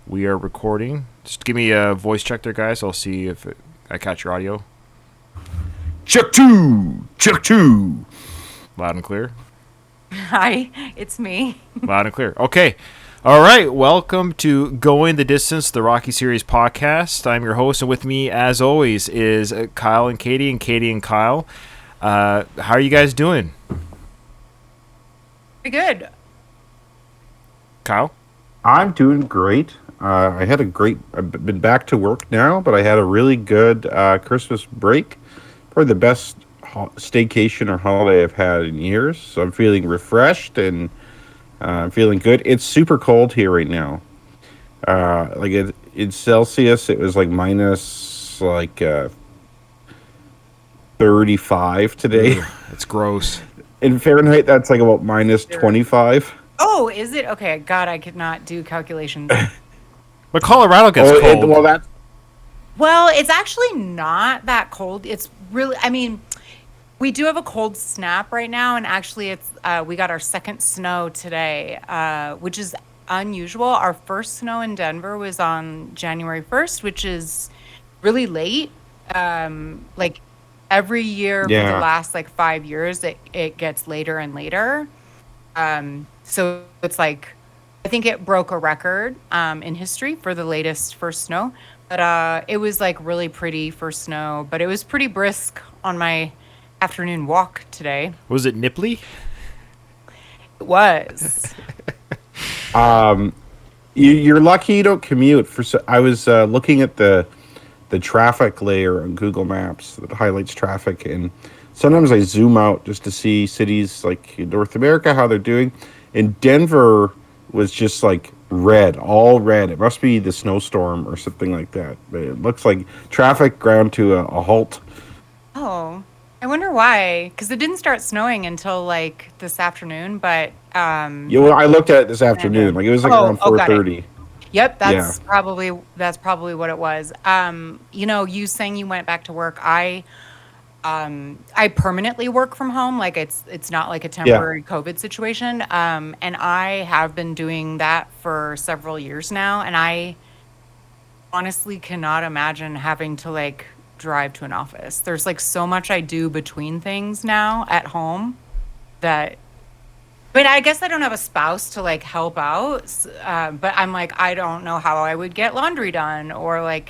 We are recording. Just give me a voice check there, guys. I'll see if I catch your audio. Check two! Check two! Loud and clear. Hi, it's me. Loud and clear. Okay. All right. Welcome to Going the Distance, the Rocky Series podcast. I'm your host, and with me, as always, is Kyle and Katie and Kyle. How are you guys doing? Pretty good. Kyle? I'm doing great. I've been back to work now, but I had a really good Christmas break. Probably the best staycation or holiday I've had in years. So I'm feeling refreshed and I'm feeling good. It's super cold here right now. In Celsius, it was like minus 35 today. It's gross. In Fahrenheit, that's like about minus 25. Oh, is it? Okay, God, I could not do calculations. But Colorado gets cold. Well, it's actually not that cold. It's really, we do have a cold snap right now, and actually we got our second snow today, which is unusual. Our first snow in Denver was on January 1st, which is really late. Every year for the last 5 years, it gets later and later. So it's I think it broke a record in history for the latest first snow. But it was really pretty for snow. But it was pretty brisk on my afternoon walk today. Was it nipply? It was. You're lucky you don't commute. I was looking at the traffic layer on Google Maps that highlights traffic, and sometimes I zoom out just to see cities like in North America, how they're doing. And Denver was just red, all red. It must be the snowstorm or something like that. But it looks like traffic ground to a halt. Oh, I wonder why. Because it didn't start snowing until this afternoon. But I looked at it this afternoon. It was around 4:30. Yep, that's probably what it was. You saying you went back to work. I permanently work from home. It's not like a temporary COVID situation. And I have been doing that for several years now. And I honestly cannot imagine having to drive to an office. There's so much I do between things now at home that, I guess I don't have a spouse to help out. But I'm I don't know how I would get laundry done or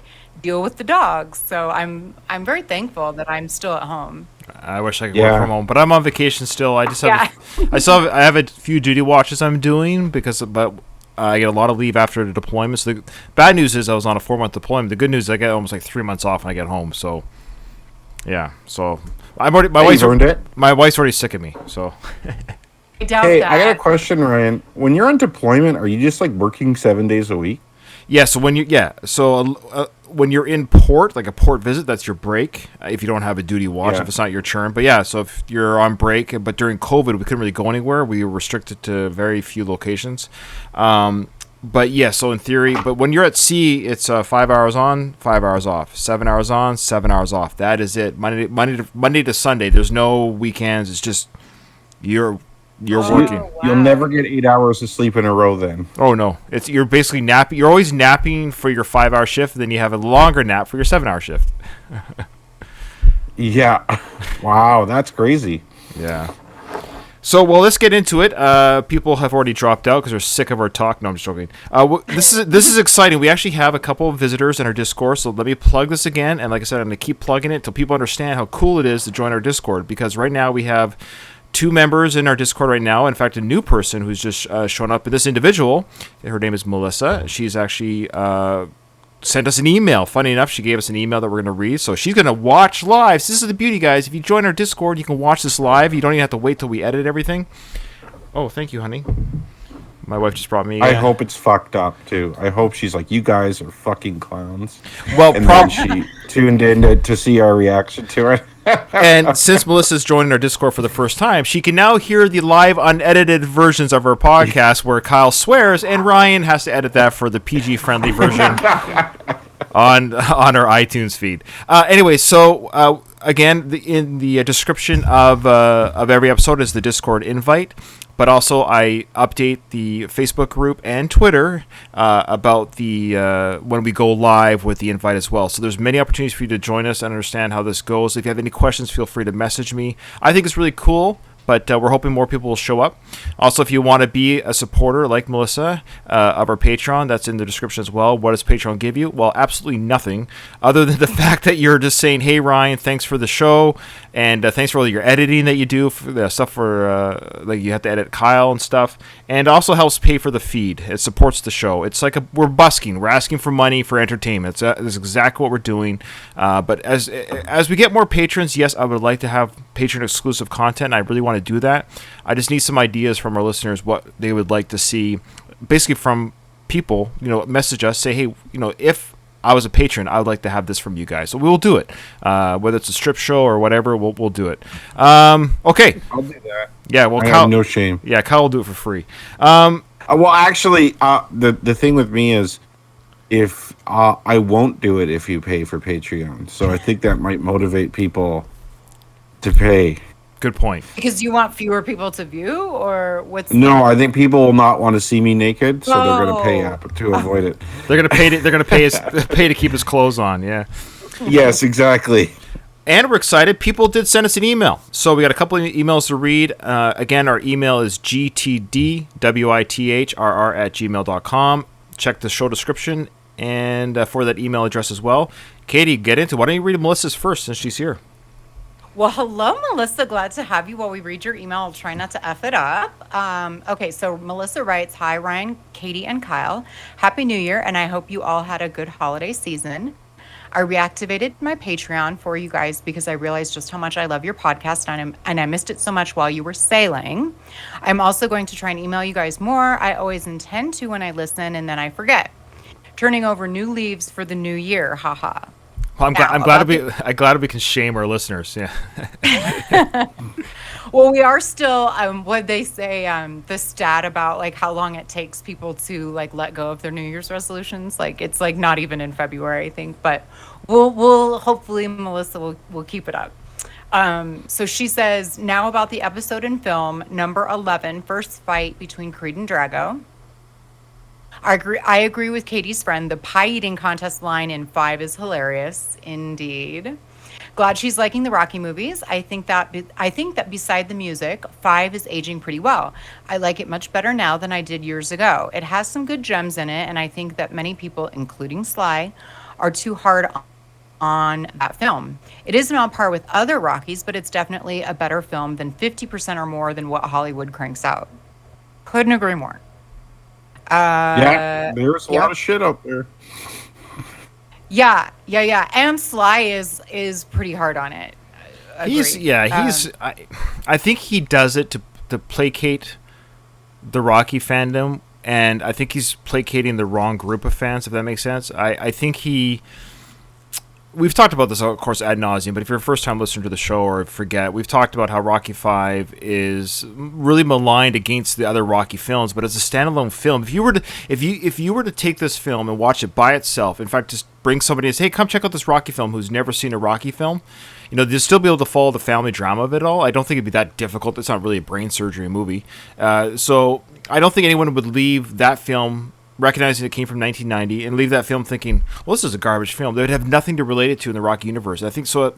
deal with the dogs. So I'm very thankful that I'm still at home. I wish I could work from home, but I'm on vacation still. I just have I have a few duty watches I'm doing but I get a lot of leave after the deployment. So the bad news is I was on a 4-month deployment. The good news is I get almost 3 months off when I get home. So yeah, so my wife's already sick of me. So I doubt that. I got a question, Ryan. When you're on deployment, are you just working 7 days a week? Yeah, so when you're in port, a port visit, that's your break. If you don't have a duty watch, if it's not your turn. But yeah, so if you're on break, but during COVID, we couldn't really go anywhere. We were restricted to very few locations. But yeah, so in theory, but when you're at sea, it's 5 hours on, 5 hours off, 7 hours on, 7 hours off. That is it. Monday to Sunday. There's no weekends. It's just you're working. Wow. You'll never get 8 hours of sleep in a row then. Oh no, you're basically napping. You're always napping for your 5-hour shift, and then you have a longer nap for your 7-hour shift. Yeah, wow, that's crazy. Yeah. So let's get into it. People have already dropped out because they're sick of our talk. No, I'm just joking. This is exciting. We actually have a couple of visitors in our Discord, so let me plug this again. And like I said, I'm going to keep plugging it until people understand how cool it is to join our Discord, because right now we have 2 members in our Discord right now. In fact, a new person who's just shown up. This individual, her name is Melissa. She's actually sent us an email. Funny enough, she gave us an email that we're going to read. So she's going to watch live. So this is the beauty, guys. If you join our Discord, you can watch this live. You don't even have to wait till we edit everything. Oh, thank you, honey. My wife just brought me. I hope it's fucked up too. I hope she's you guys are fucking clowns. Well, and then she tuned in to see our reaction to it. And since Melissa's joining our Discord for the first time, she can now hear the live unedited versions of our podcast where Kyle swears and Ryan has to edit that for the PG-friendly version on our iTunes feed. Anyway, so again, in the description of every episode is the Discord invite. but also I update the Facebook group and Twitter about the when we go live with the invite as well. So there's many opportunities for you to join us and understand how this goes. If you have any questions, feel free to message me. I think it's really cool, but we're hoping more people will show up. Also, if you want to be a supporter like Melissa of our Patreon, that's in the description as well. What does Patreon give you? Well, absolutely nothing other than the fact that you're just saying, hey, Ryan, thanks for the show, and thanks for all your editing that you do, for the stuff for like you have to edit Kyle and stuff, and also helps pay for the feed. It supports the show. It's like we're busking. We're asking for money for entertainment. That's exactly what we're doing. But as we get more patrons, yes, I would like to have patron exclusive content. I really want to do that. I just need some ideas from our listeners what they would like to see, basically from people. Message us, say, hey, if I was a patron, I would like to have this from you guys. So we will do it, whether it's a strip show or whatever. We'll do it. Okay. I'll do that. Yeah. Well, I Kyle, have no shame. Yeah, Kyle will do it for free. Well, actually, the thing with me is, if I won't do it if you pay for Patreon, so I think that might motivate people to pay. Good point. Because you want fewer people to view, or what's? No, I think people will not want to see me naked, so they're going to pay up to avoid it. They're gonna pay. They're gonna pay to keep his clothes on. Yeah. Yes, exactly. And we're excited. People did send us an email. So we got a couple of emails to read. Again, our email is gtdwithrr@gmail.com. Check the show description and for that email address as well. Katie, get into it. Why don't you read Melissa's first since she's here? Well, hello, Melissa. Glad to have you. While we read your email, I'll try not to F it up. Okay, so Melissa writes, hi, Ryan, Katie, and Kyle. Happy New Year, and I hope you all had a good holiday season. I reactivated my Patreon for you guys because I realized just how much I love your podcast, and I missed it so much while you were sailing. I'm also going to try and email you guys more. I always intend to when I listen, and then I forget. Turning over new leaves for the new year, haha. Well, I'm glad we can shame our listeners. Yeah. Well, we are still what they say, the stat about like how long it takes people to like let go of their New Year's resolutions. Like it's like not even in February, I think, but we'll hopefully Melissa will keep it up. So she says, now about the episode and film number 11, first fight between Creed and Drago. I agree with Katie's friend. The pie eating contest line in 5 is hilarious, indeed. Glad she's liking the Rocky movies. I think that beside the music, 5 is aging pretty well. I like it much better now than I did years ago. It has some good gems in it, and I think that many people, including Sly, are too hard on that film. It isn't on par with other Rockies, but it's definitely a better film than 50% or more than what Hollywood cranks out. Couldn't agree more. There's a lot of shit out there. Yeah. And Sly is pretty hard on it. Agreed. I think he does it to placate the Rocky fandom, and I think he's placating the wrong group of fans, if that makes sense. I think we've talked about this, of course, ad nauseum, but if you're a first-time listener to the show or forget, we've talked about how Rocky V is really maligned against the other Rocky films, but as a standalone film, if you were to take this film and watch it by itself, in fact, just bring somebody and say, hey, come check out this Rocky film who's never seen a Rocky film, they'll still be able to follow the family drama of it all. I don't think it'd be that difficult. It's not really a brain surgery movie. So I don't think anyone would leave that film recognizing it came from 1990 and leave that film thinking, well, this is a garbage film. They would have nothing to relate it to in the Rocky universe. I think so.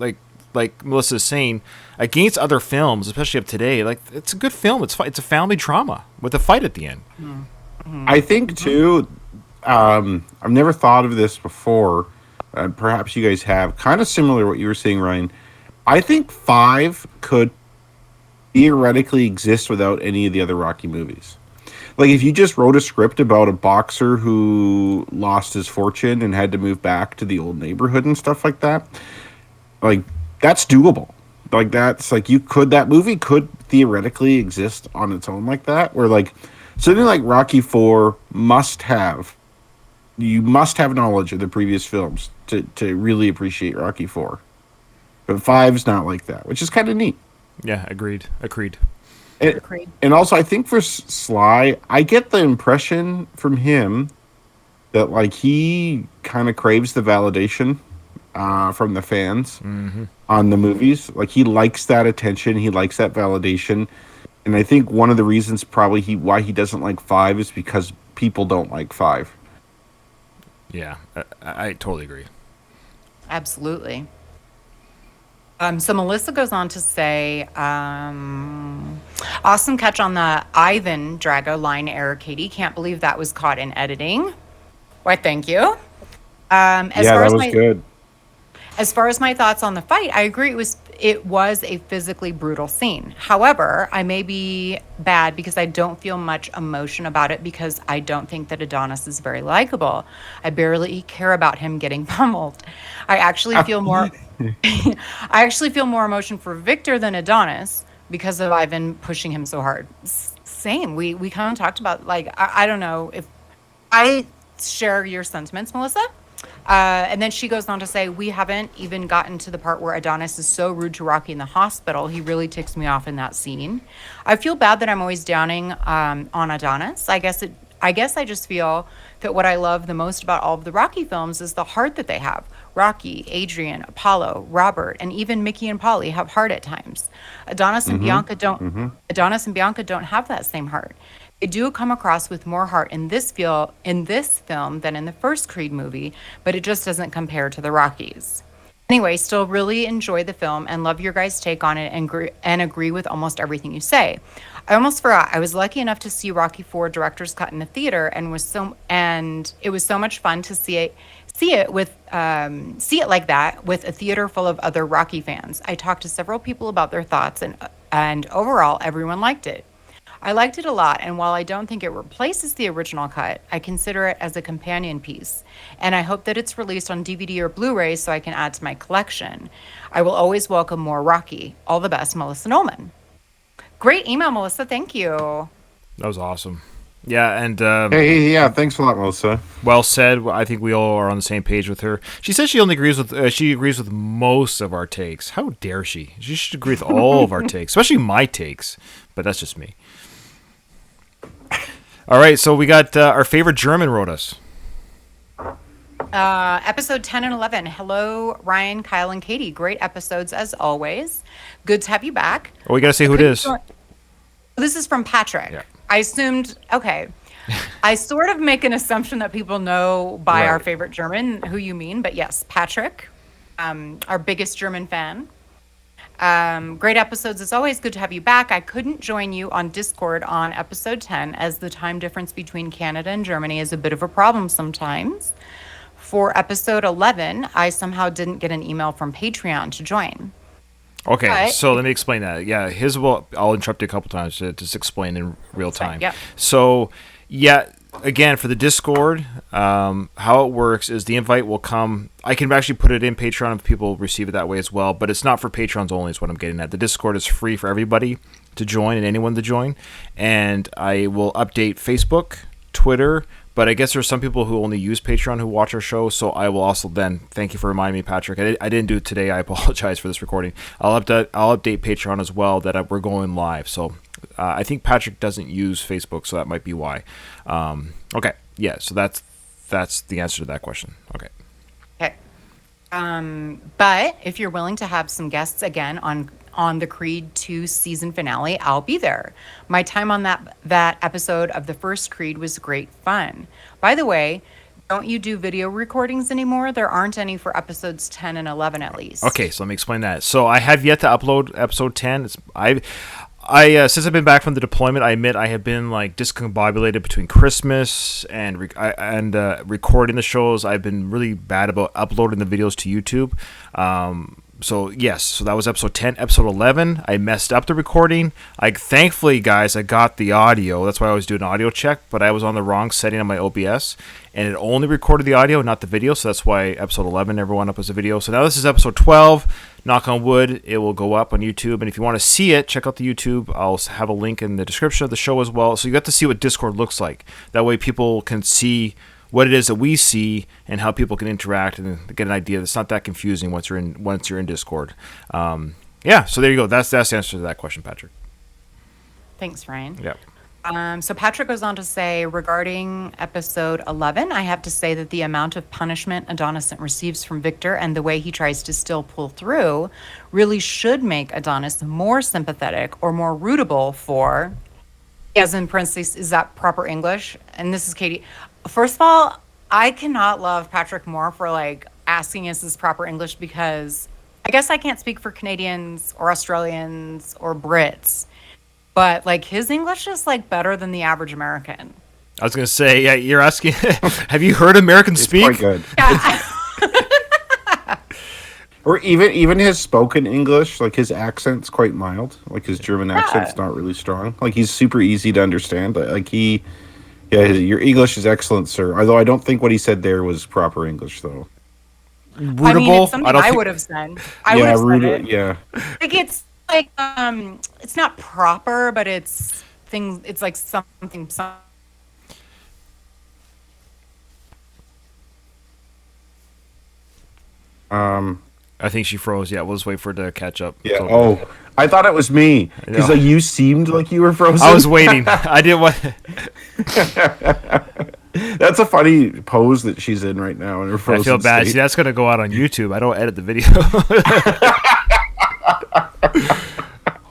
Like Melissa is saying, against other films, especially of today, like it's a good film. It's a family drama with a fight at the end. Mm-hmm. I think too. I've never thought of this before. Perhaps you guys have. Kind of similar to what you were saying, Ryan. I think 5 could theoretically exist without any of the other Rocky movies. Like, if you just wrote a script about a boxer who lost his fortune and had to move back to the old neighborhood and stuff like that, like, that's doable. Like, that's, like, that movie could theoretically exist on its own like that, where, like, something like Rocky IV you must have knowledge of the previous films to really appreciate Rocky IV. But 5's not like that, which is kind of neat. Yeah, agreed. And also, I think for Sly, I get the impression from him that, like, he kind of craves the validation from the fans on the movies. Like, he likes that attention. He likes that validation. And I think one of the reasons probably why he doesn't like 5 is because people don't like 5. Yeah, I totally agree. Absolutely. So Melissa goes on to say, awesome catch on the Ivan Drago line error, Katie. Can't believe that was caught in editing. Why, thank you. As Yeah, far that as was good. my thoughts on the fight, I agree it was a physically brutal scene. However, I may be bad because I don't feel much emotion about it because I don't think that Adonis is very likable. I barely care about him getting pummeled. I actually feel more I actually feel more emotion for Victor than Adonis because of Ivan pushing him so hard. Same. We kind of talked about, like, I don't know if I share your sentiments, Melissa. And then she goes on to say, we haven't even gotten to the part where Adonis is so rude to Rocky in the hospital. He really ticks me off in that scene. I feel bad that I'm always downing on Adonis. I guess I just feel that what I love the most about all of the Rocky films is the heart that they have. Rocky, Adrian, Apollo, Robert, and even Mickey and Polly have heart at times. Adonis and Bianca don't have that same heart. They do come across with more heart in this film than in the first Creed movie, but it just doesn't compare to the Rockies. Anyway, still really enjoy the film and love your guys' take on it and agree with almost everything you say. I almost forgot. I was lucky enough to see Rocky IV director's cut in the theater and it was so much fun to see it like that with a theater full of other Rocky fans. I talked to several people about their thoughts and overall everyone liked it. I liked it a lot, and while I don't think it replaces the original cut, I consider it as a companion piece, and I hope that it's released on DVD or Blu-ray so I can add to my collection. I will always welcome more Rocky. All the best, Melissa Nolan. Great email, Melissa. Thank you. That was awesome. Yeah, and Yeah, thanks a lot, Melissa. well said. I think we all are on the same page with her. She says she agrees with most of our takes. How dare she? She should agree with all of our takes, especially my takes. But that's just me. All right, so we got our favorite German wrote us. Episode 10 and 11. Hello, Ryan, Kyle, and Katie. Great episodes as always. Good to have you back. Oh, we got to say who it is. This is from Patrick. Yeah. I assumed, okay. I sort of make an assumption that people know by our favorite German who you mean, but yes, Patrick, our biggest German fan. Great episodes as always. Good to have you back. I couldn't join you on Discord on episode 10 as the time difference between Canada and Germany is a bit of a problem sometimes. For episode 11, I somehow didn't get an email from Patreon to join. Okay, so let me explain that. Yeah, I'll interrupt you a couple times to just explain in real time. Yep. So, yeah, again, for the Discord, how it works is the invite will come. I can actually put it in Patreon if people receive it that way as well, but it's not for Patrons only is what I'm getting at. The Discord is free for everybody to join and anyone to join, and I will update Facebook, Twitter, but I guess there's some people who only use Patreon who watch our show, so I will also then, thank you for reminding me, Patrick. I didn't do it today. I apologize for this recording. I'll update Patreon as well that we're going live. So I think Patrick doesn't use Facebook, so that might be why. Okay, yeah, so that's the answer to that question. Okay. Okay. But if you're willing to have some guests again on the Creed 2 season finale, I'll be there. My time on that episode of the first Creed was great fun. By the way, don't you do video recordings anymore? There aren't any for episodes 10 and 11 at least. Okay, so let me explain that. So I have yet to upload episode 10. I since I've been back from the deployment, I admit I have been like discombobulated between Christmas and recording the shows. I've been really bad about uploading the videos to YouTube. So yes, so that was episode 10. Episode 11, I messed up the recording. Thankfully, guys, I got the audio. That's why I always do an audio check, but I was on the wrong setting on my OBS, and it only recorded the audio, not the video, so that's why episode 11 never went up as a video. So now this is episode 12. Knock on wood, it will go up on YouTube, and if you want to see it, check out the YouTube. I'll have a link in the description of the show as well, so you get to see what Discord looks like. That way people can see what it is that we see and how people can interact and get an idea. It's not that confusing once you're in Discord. Yeah, so there you go. That's the answer to that question, Patrick. Thanks, Ryan. Yep. So Patrick goes on to say, regarding episode 11, I have to say that the amount of punishment Adonis receives from Victor and the way he tries to still pull through really should make Adonis more sympathetic or more rootable for, as in parentheses, is that proper English? And this is Katie. First of all, I cannot love Patrick more for like asking is this proper English, because I guess I can't speak for Canadians or Australians or Brits, but like his English is like better than the average American. I was gonna say, yeah, you're asking. Have you heard Americans It's speak? quite good. Yeah. Or even his spoken English, like his accent's quite mild. Like his German accent's not really strong. Like he's super easy to understand. Yeah, your English is excellent, sir. Although I don't think what he said there was proper English, though. Rootable. I mean, it's something don't I think- would have said. I would Yeah, have said rude. it. Yeah, Like it's not proper, but it's things. It's like something. I think she froze. Yeah, we'll just wait for it to catch up. yeah. So- Oh, I thought it was me because No. like you seemed like you were frozen. I was waiting. I didn't want. That's a funny pose that she's in right now in her I frozen feel bad. state. See, that's gonna go out on YouTube. I don't edit the video.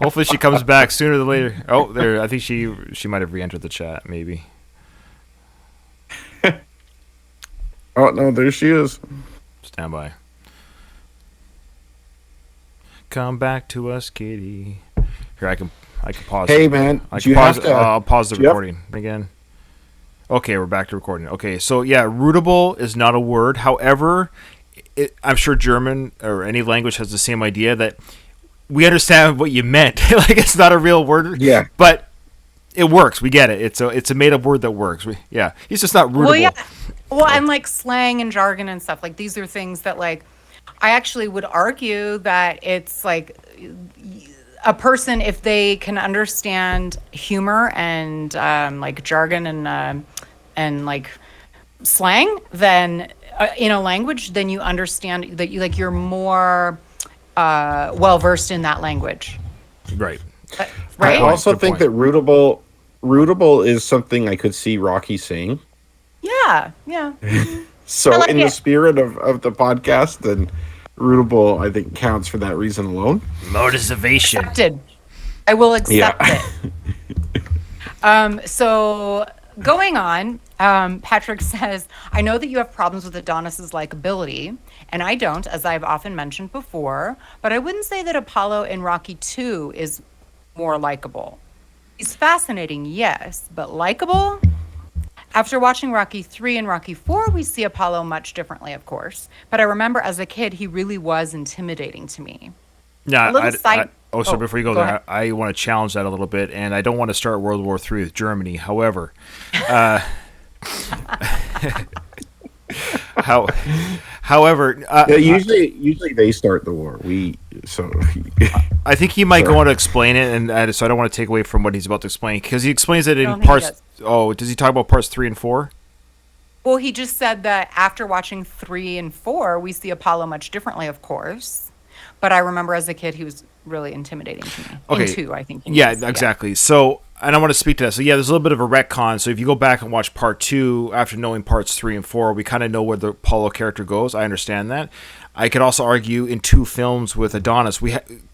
Hopefully, she comes back sooner than later. Oh, there. I think she might have re-entered the chat. Maybe. Oh no, there she is. Stand by. Come back to us, Kitty. Here, I can pause. Hey man, I do can you pause. have to? I'll pause the do you have- recording again. Okay, we're back to recording. Okay, so yeah, rootable is not a word. However, I'm sure German or any language has the same idea that we understand what you meant. Like it's not a real word. Yeah. But it works. We get it. It's a made up word that works. Yeah. He's just not rootable. Well, yeah. Well, and like slang and jargon and stuff, like these are things that like I actually would argue that it's like a person, if they can understand humor and like jargon and like slang, then in a language, then you understand that you're more well versed in that language, Right. right? I also Good think point. that rootable is something I could see Rocky saying. Yeah, yeah. So I like in the it. spirit of the podcast, then rootable I think counts for that reason alone. Motivation. Accepted. I will accept Yeah. it. So going on, Patrick says, I know that you have problems with Adonis's likability, and I don't, as I've often mentioned before, but I wouldn't say that Apollo in Rocky 2 is more likable. He's fascinating, yes, but likable? After watching Rocky 3 and Rocky 4, we see Apollo much differently, of course. But I remember as a kid, he really was intimidating to me. Yeah. A little side- So Oh, before you go go there, ahead. I want to challenge that a little bit, and I don't want to start World War III with Germany. However, however, Yeah, usually they start the war. I think he might Sorry. go on to explain it, and so I don't want to take away from what he's about to explain because he explains it I in don't think he parts. does. Oh, does he talk about parts 3 and 4? Well, he just said that after watching 3 and 4, we see Apollo much differently, of course. But I remember as a kid, he was really intimidating to me. Okay. In 2, I think. he Yeah, was. exactly. So, and I want to speak to that. So, yeah, there's a little bit of a retcon. So, if you go back and watch part 2 after knowing parts 3 and 4, we kind of know where the Apollo character goes. I understand that. I could also argue in 2 films with Adonis,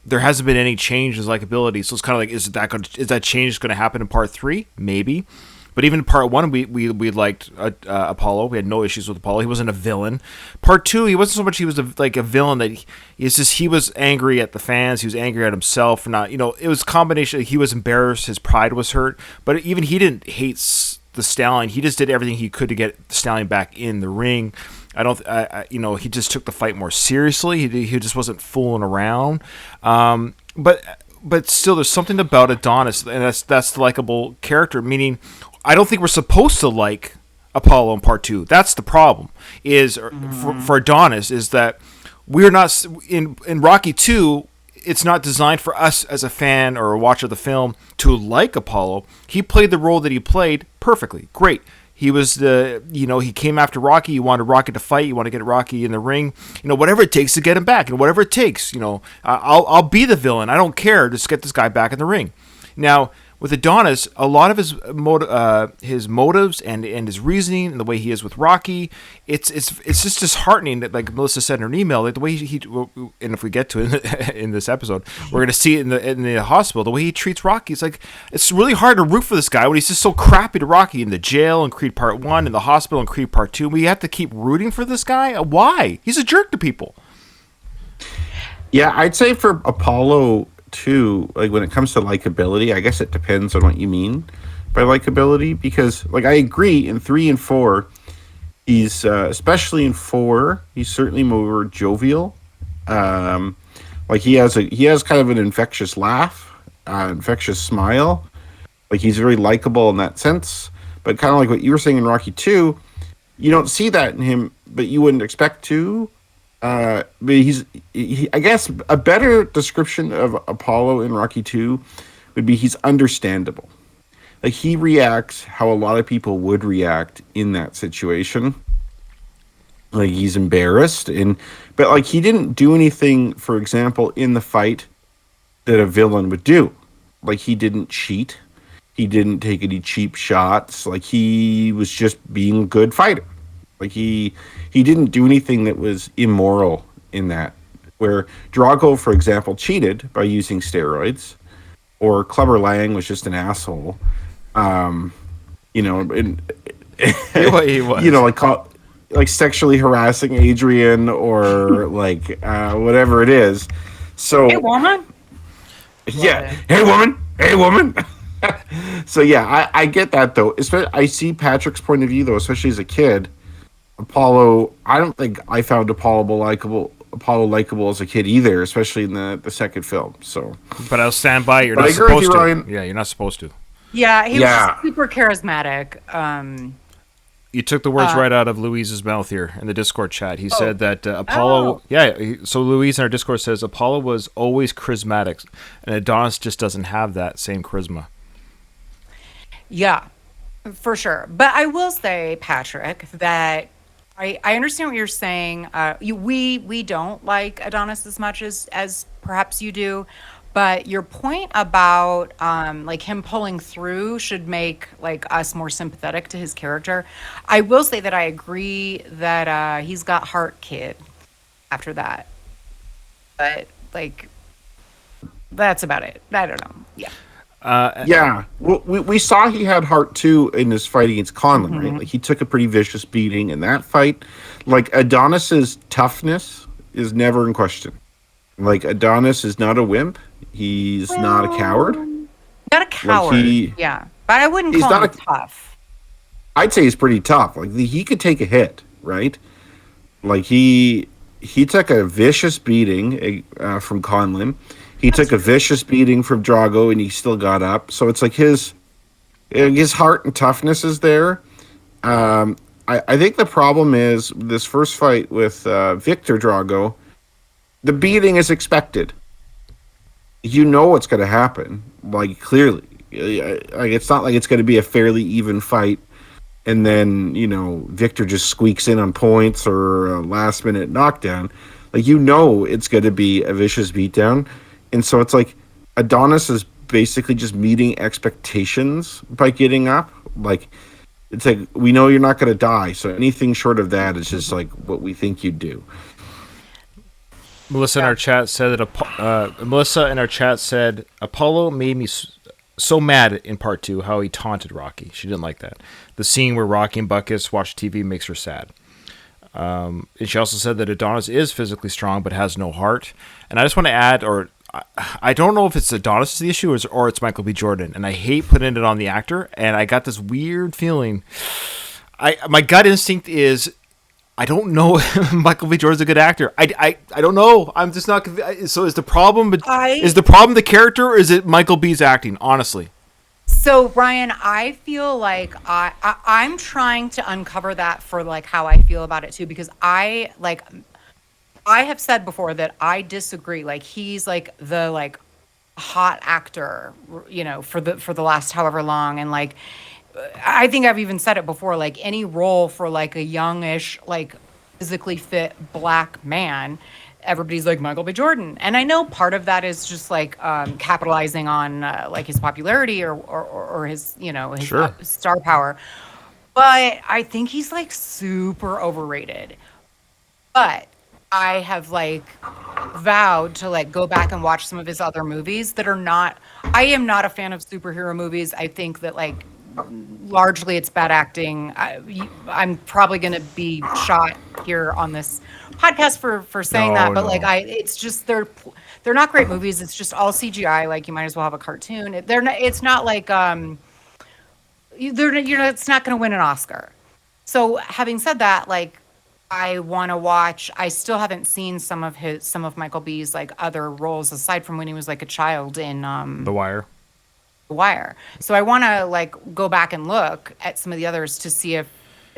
there hasn't been any change in his likability. So, it's kind of like, is that change going to happen in part 3? Maybe. But even in part 1, we liked Apollo. We had no issues with Apollo. He wasn't a villain. Part 2, he wasn't so much he was like a villain that he was angry at the fans. He was angry at himself for not, it was a combination. He was embarrassed. His pride was hurt. But even he didn't hate the Stallion. He just did everything he could to get the Stallion back in the ring. He just took the fight more seriously. He just wasn't fooling around. But still, there's something about Adonis, and that's the likable character. Meaning, I don't think we're supposed to like Apollo in part 2. That's the problem. For Adonis is that we're not in Rocky 2. It's not designed for us as a fan or a watcher of the film to like Apollo. He played the role that he played perfectly. Great. He was he came after Rocky. He wanted Rocky to fight. He wanted to get Rocky in the ring. Whatever it takes to get him back, and whatever it takes, I'll be the villain. I don't care. Just get this guy back in the ring. Now, with Adonis, a lot of his motives and his reasoning and the way he is with Rocky, it's just disheartening that, like Melissa said in her email, like the way he and if we get to it in this episode, we're gonna see it in the hospital, the way he treats Rocky. It's like it's really hard to root for this guy when he's just so crappy to Rocky in the jail in Creed Part 1, in the hospital in Creed Part 2. We have to keep rooting for this guy. Why? He's a jerk to people. Yeah, I'd say for Apollo too, like when it comes to likability, I guess it depends on what you mean by likability. Because, like, I agree in 3 and 4, he's especially in 4, he's certainly more jovial. Like he has kind of an infectious laugh, infectious smile. Like he's very likable in that sense. But kind of like what you were saying in Rocky 2, you don't see that in him, but you wouldn't expect to. But I guess a better description of Apollo in Rocky 2 would be he's understandable. Like he reacts how a lot of people would react in that situation. Like he's embarrassed, but like he didn't do anything, for example, in the fight that a villain would do. Like he didn't cheat. He didn't take any cheap shots. Like he was just being a good fighter. Like he didn't do anything that was immoral in that. Where Drago, for example, cheated by using steroids, or Clubber Lang was just an asshole. You know, and He was. you know, like sexually harassing Adrian, or like whatever it is. So Hey, woman. yeah, hey woman. So yeah, I get that though. Especially, I see Patrick's point of view though, especially as a kid. Apollo, I don't think I found Apollo likable as a kid either, especially in the second film. So, But I'll stand by. You're But not I agree with supposed you, to. Ryan. Yeah, you're not supposed to. Yeah, he was Yeah. just super charismatic. You took the words right out of Louise's mouth here in the Discord chat. He said that Apollo. Oh. Yeah, so Louise in our Discord says Apollo was always charismatic, and Adonis just doesn't have that same charisma. Yeah, for sure. But I will say, Patrick, that I understand what you're saying. We don't like Adonis as much as perhaps you do. But your point about like him pulling through should make like us more sympathetic to his character. I will say that I agree that he's got heart, kid. After that, but like that's about it. I don't know. Yeah. yeah, well, we saw he had heart too in his fight against Conlon, right? Like he took a pretty vicious beating in that fight. Like Adonis's toughness is never in question. Like Adonis is not a wimp. He's not a coward. Not a coward. Yeah, but I wouldn't he's call not him a- tough. I'd say he's pretty tough. Like he could take a hit, right? Like he took a vicious beating from Conlon. He took a vicious beating from Drago, and he still got up. So it's like his heart and toughness is there. I think the problem is this first fight with Victor Drago. The beating is expected. You know what's going to happen. Like clearly, like it's not like it's going to be a fairly even fight, and then Victor just squeaks in on points or a last minute knockdown. Like it's going to be a vicious beatdown. And so it's like Adonis is basically just meeting expectations by getting up. Like it's like we know you're not going to die, so anything short of that is just like what we think you'd do. Melissa in our chat said Apollo made me so mad in part 2 how he taunted Rocky. She didn't like that. The scene where Rocky and Buckus watch TV makes her sad. And she also said that Adonis is physically strong but has no heart. And I just want to add, or I don't know if it's Adonis is the issue or it's Michael B. Jordan, and I hate putting it on the actor. And I got this weird feeling. My gut instinct is I don't know if Michael B. Jordan's a good actor. I don't know. I'm just not. So is the problem? Is the problem the character, or is it Michael B.'s acting? Honestly. So Ryan, I feel like I'm trying to uncover that for like how I feel about it too, because I have said before that I disagree. Like he's like the like hot actor, for the last however long, and like I think I've even said it before. Like any role for like a youngish, like physically fit black man, everybody's like Michael B. Jordan, and I know part of that is just like capitalizing on like his popularity or his his Sure. star power. But I think he's like super overrated. But I have like vowed to like go back and watch some of his other movies that are not. I am not a fan of superhero movies. I think that like largely it's bad acting. I'm probably going to be shot here on this podcast for saying No, that, but like no. it's just they're not great movies. It's just all CGI. Like you might as well have a cartoon. They're not. It's not like it's not going to win an Oscar. So having said that, like I want to watch. I still haven't seen some of Michael B's like other roles aside from when he was like a child in The Wire. The Wire. So I want to like go back and look at some of the others to see if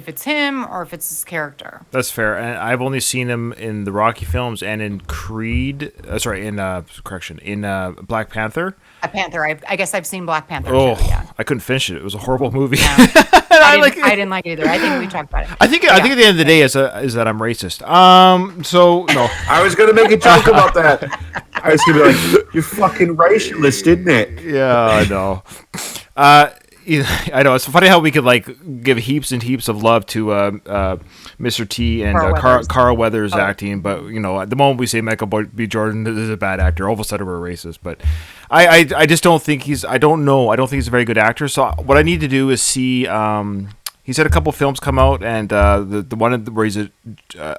it's him or if it's his character. That's fair. And I've only seen him in the Rocky films and in Creed. In Black Panther. A Panther. I guess I've seen Black Panther Oh, too. Yeah. I couldn't finish it. It was a horrible movie. Yeah. I didn't like it either. I think we talked about it. I think at the end of the day is that I'm racist. So no. I was gonna make a joke about that. I was gonna be like, "You're fucking racialist, isn't it?" Yeah, I know. I know. It's funny how we could like give heaps and heaps of love to Mr. T and Carl Weathers acting, but at the moment we say Michael B. Jordan is a bad actor, all of a sudden we're racist. But I just don't think he's. I don't know. I don't think he's a very good actor. So what I need to do is see. He's had a couple films come out, and the one where he's a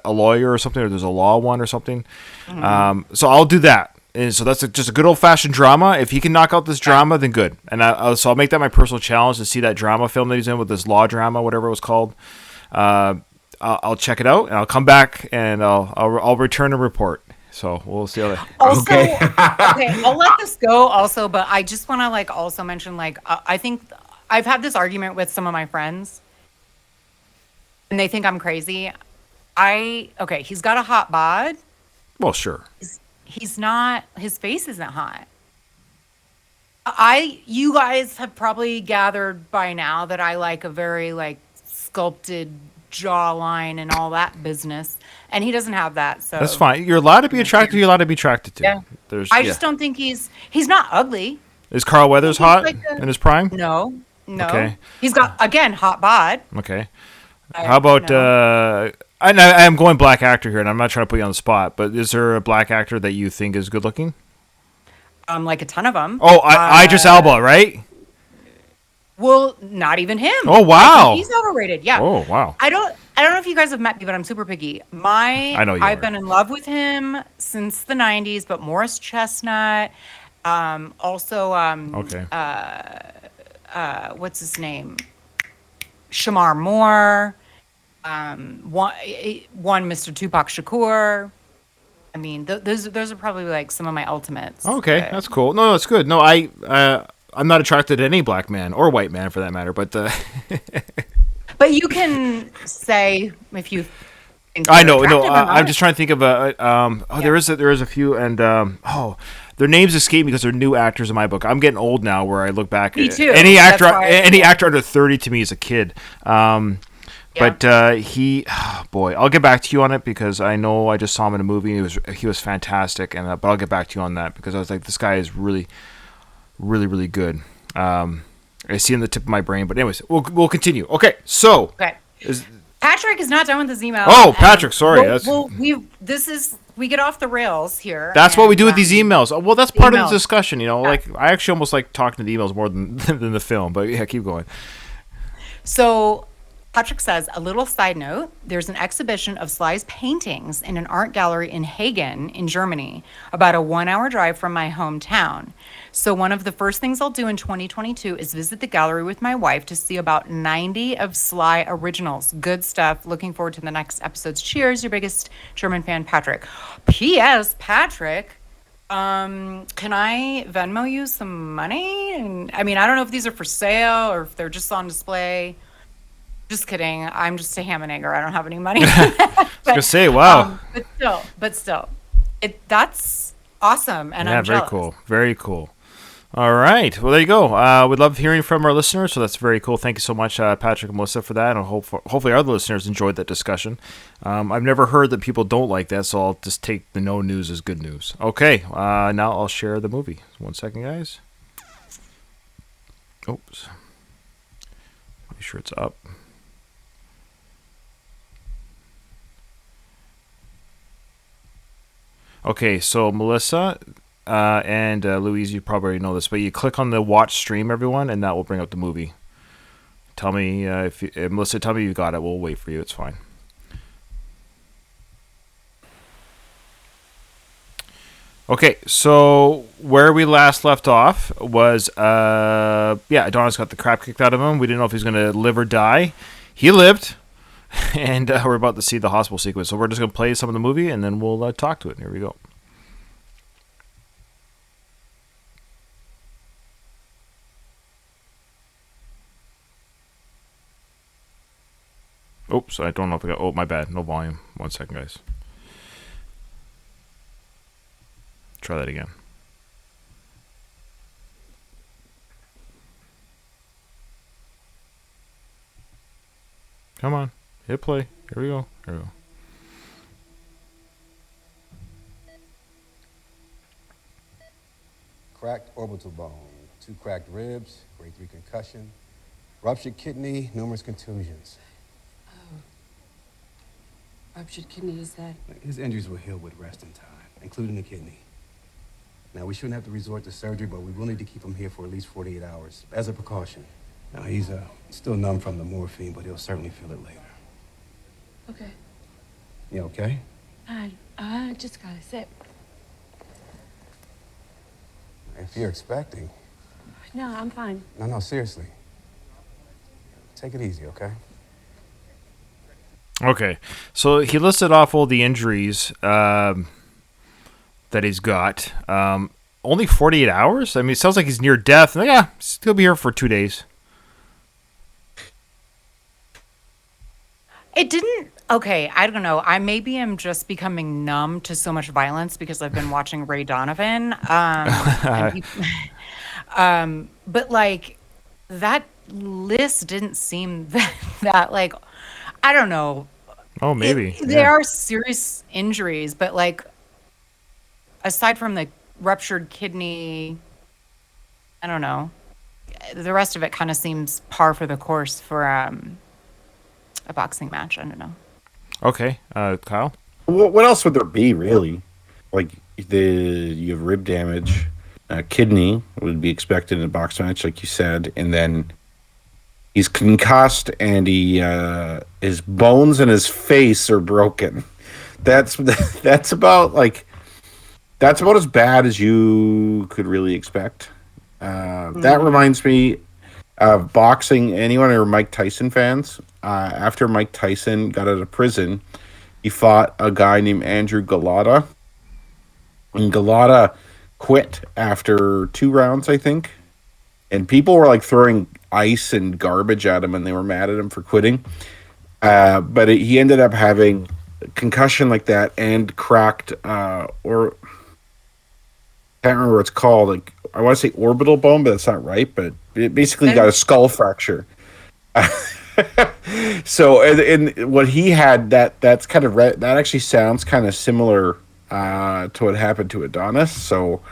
lawyer or something, or there's a law one or something. Mm-hmm. So I'll do that. And so that's just a good old-fashioned drama. If he can knock out this drama, then good. And so I'll make that my personal challenge to see that drama film that he's in with this law drama, whatever it was called. I'll check it out, and I'll come back, and I'll return a report. So we'll see how that. Also, okay, I'll let this go. Also, but I just want to like also mention like I think I've had this argument with some of my friends, and they think I'm crazy. He's got a hot bod. Well, sure. He's not. His face isn't hot. You guys have probably gathered by now that I like a very like sculpted jawline and all that business, and he doesn't have that. So that's fine. You're allowed to be attracted. You're allowed to be attracted to. Yeah. I just don't think he's not ugly. Is Carl Weathers hot in his prime? No. Okay. He's got again hot bod. Okay. How about I'm going black actor here, and I'm not trying to put you on the spot, but is there a black actor that you think is good looking? Like a ton of them. Oh, Idris Elba, right? Well, not even him. Oh, wow. He's overrated. Yeah. Oh, wow. I don't know if you guys have met me, but I'm super picky. I know you I've are. been in love with him since the 90s, but Morris Chestnut, also Okay. What's his name? Shamar Moore, one Mr. Tupac Shakur. I mean, those are probably like some of my ultimates. Okay, that's cool. No, that's good. No, I'm not attracted to any black man or white man for that matter, but But you can say if you think I know. they're No, attractive or not. I'm just trying to think of there is a few, and their names escape me because they're new actors in my book. I'm getting old now, where I look back. Me too. Any That's actor, why any actor under 30 to me is a kid. But boy, I'll get back to you on it because I know I just saw him in a movie. And he was fantastic, and but I'll get back to you on that because I was like, this guy is really, really, really good. I see in the tip of my brain, but anyways, we'll continue. Okay, so Okay. Patrick is not done with his email. Oh, Patrick, sorry. We get off the rails here. That's what we do with these emails. Well, that's part of emails. the discussion, Like I actually almost like talking to the emails more than than the film. But yeah, keep going. So Patrick says, a little side note, there's an exhibition of Sly's paintings in an art gallery in Hagen in Germany, about a 1-hour drive from my hometown. So one of the first things I'll do in 2022 is visit the gallery with my wife to see about 90 of Sly originals. Good stuff. Looking forward to the next episodes. Cheers, your biggest German fan, Patrick. P.S. Patrick, can I Venmo you some money? And I mean, I don't know if these are for sale or if they're just on display. Just kidding. I'm just a ham and egger. I don't have any money. I was gonna say, wow. But still, that's awesome. And Yeah, I'm very jealous. cool. Very cool. All right. Well, there you go. We'd love hearing from our listeners, so that's very cool. Thank you so much, Patrick and Melissa, for that. And hopefully, our listeners enjoyed that discussion. I've never heard that people don't like that, so I'll just take the no news as good news. Okay. Now I'll share the movie. 1 second, guys. Oops. Make sure it's up. Okay, so Melissa and Louise, you probably already know this, but you click on the watch stream, everyone, and that will bring up the movie. Tell me Melissa, tell me you got it. We'll wait for you. It's fine. Okay, so where we last left off was, Adonis got the crap kicked out of him. We didn't know if he was going to live or die. He lived, and we're about to see the hospital sequence. So we're just going to play some of the movie, and then we'll talk to it. Here we go. Oops, I don't know if I got... Oh, my bad. No volume. 1 second, guys. Try that again. Come on. Hit play. Here we go. Here we go. Cracked orbital bone, 2 cracked ribs, grade 3 concussion, ruptured kidney, numerous contusions. Ruptured kidney, is that? His injuries will heal with rest and time, including the kidney. Now, we shouldn't have to resort to surgery, but we will need to keep him here for at least 48 hours, as a precaution. Now, he's still numb from the morphine, but he'll certainly feel it later. Okay. You okay? I just got a sip. If you're expecting. No, I'm fine. No, seriously. Take it easy, okay? Okay, so he listed off all the injuries that he's got. Only 48 hours? I mean, it sounds like he's near death. Yeah, he'll be here for 2 days. It didn't. Okay, I don't know. I maybe am just becoming numb to so much violence because I've been watching Ray Donovan. But like that list didn't seem that like, I don't know. Oh, maybe. They are serious injuries, but like aside from the ruptured kidney, I don't know. The rest of it kind of seems par for the course for a boxing match. I don't know. Okay, Kyle? What else would there be, really? Like, you have rib damage, kidney would be expected in a box match, like you said, and then he's concussed, and his bones and his face are broken. That's about as bad as you could really expect. That reminds me of boxing. Anyone who are Mike Tyson fans? After Mike Tyson got out of prison, he fought a guy named Andrew Galata. And Galata quit after 2 rounds, I think. And people were like throwing ice and garbage at him, and they were mad at him for quitting. But he ended up having a concussion like that and cracked, or I can't remember what it's called. Like, I want to say orbital bone, but that's not right. But it basically got a skull fracture. So, and what he had, that's kind of that actually sounds kind of similar to what happened to Adonis. So,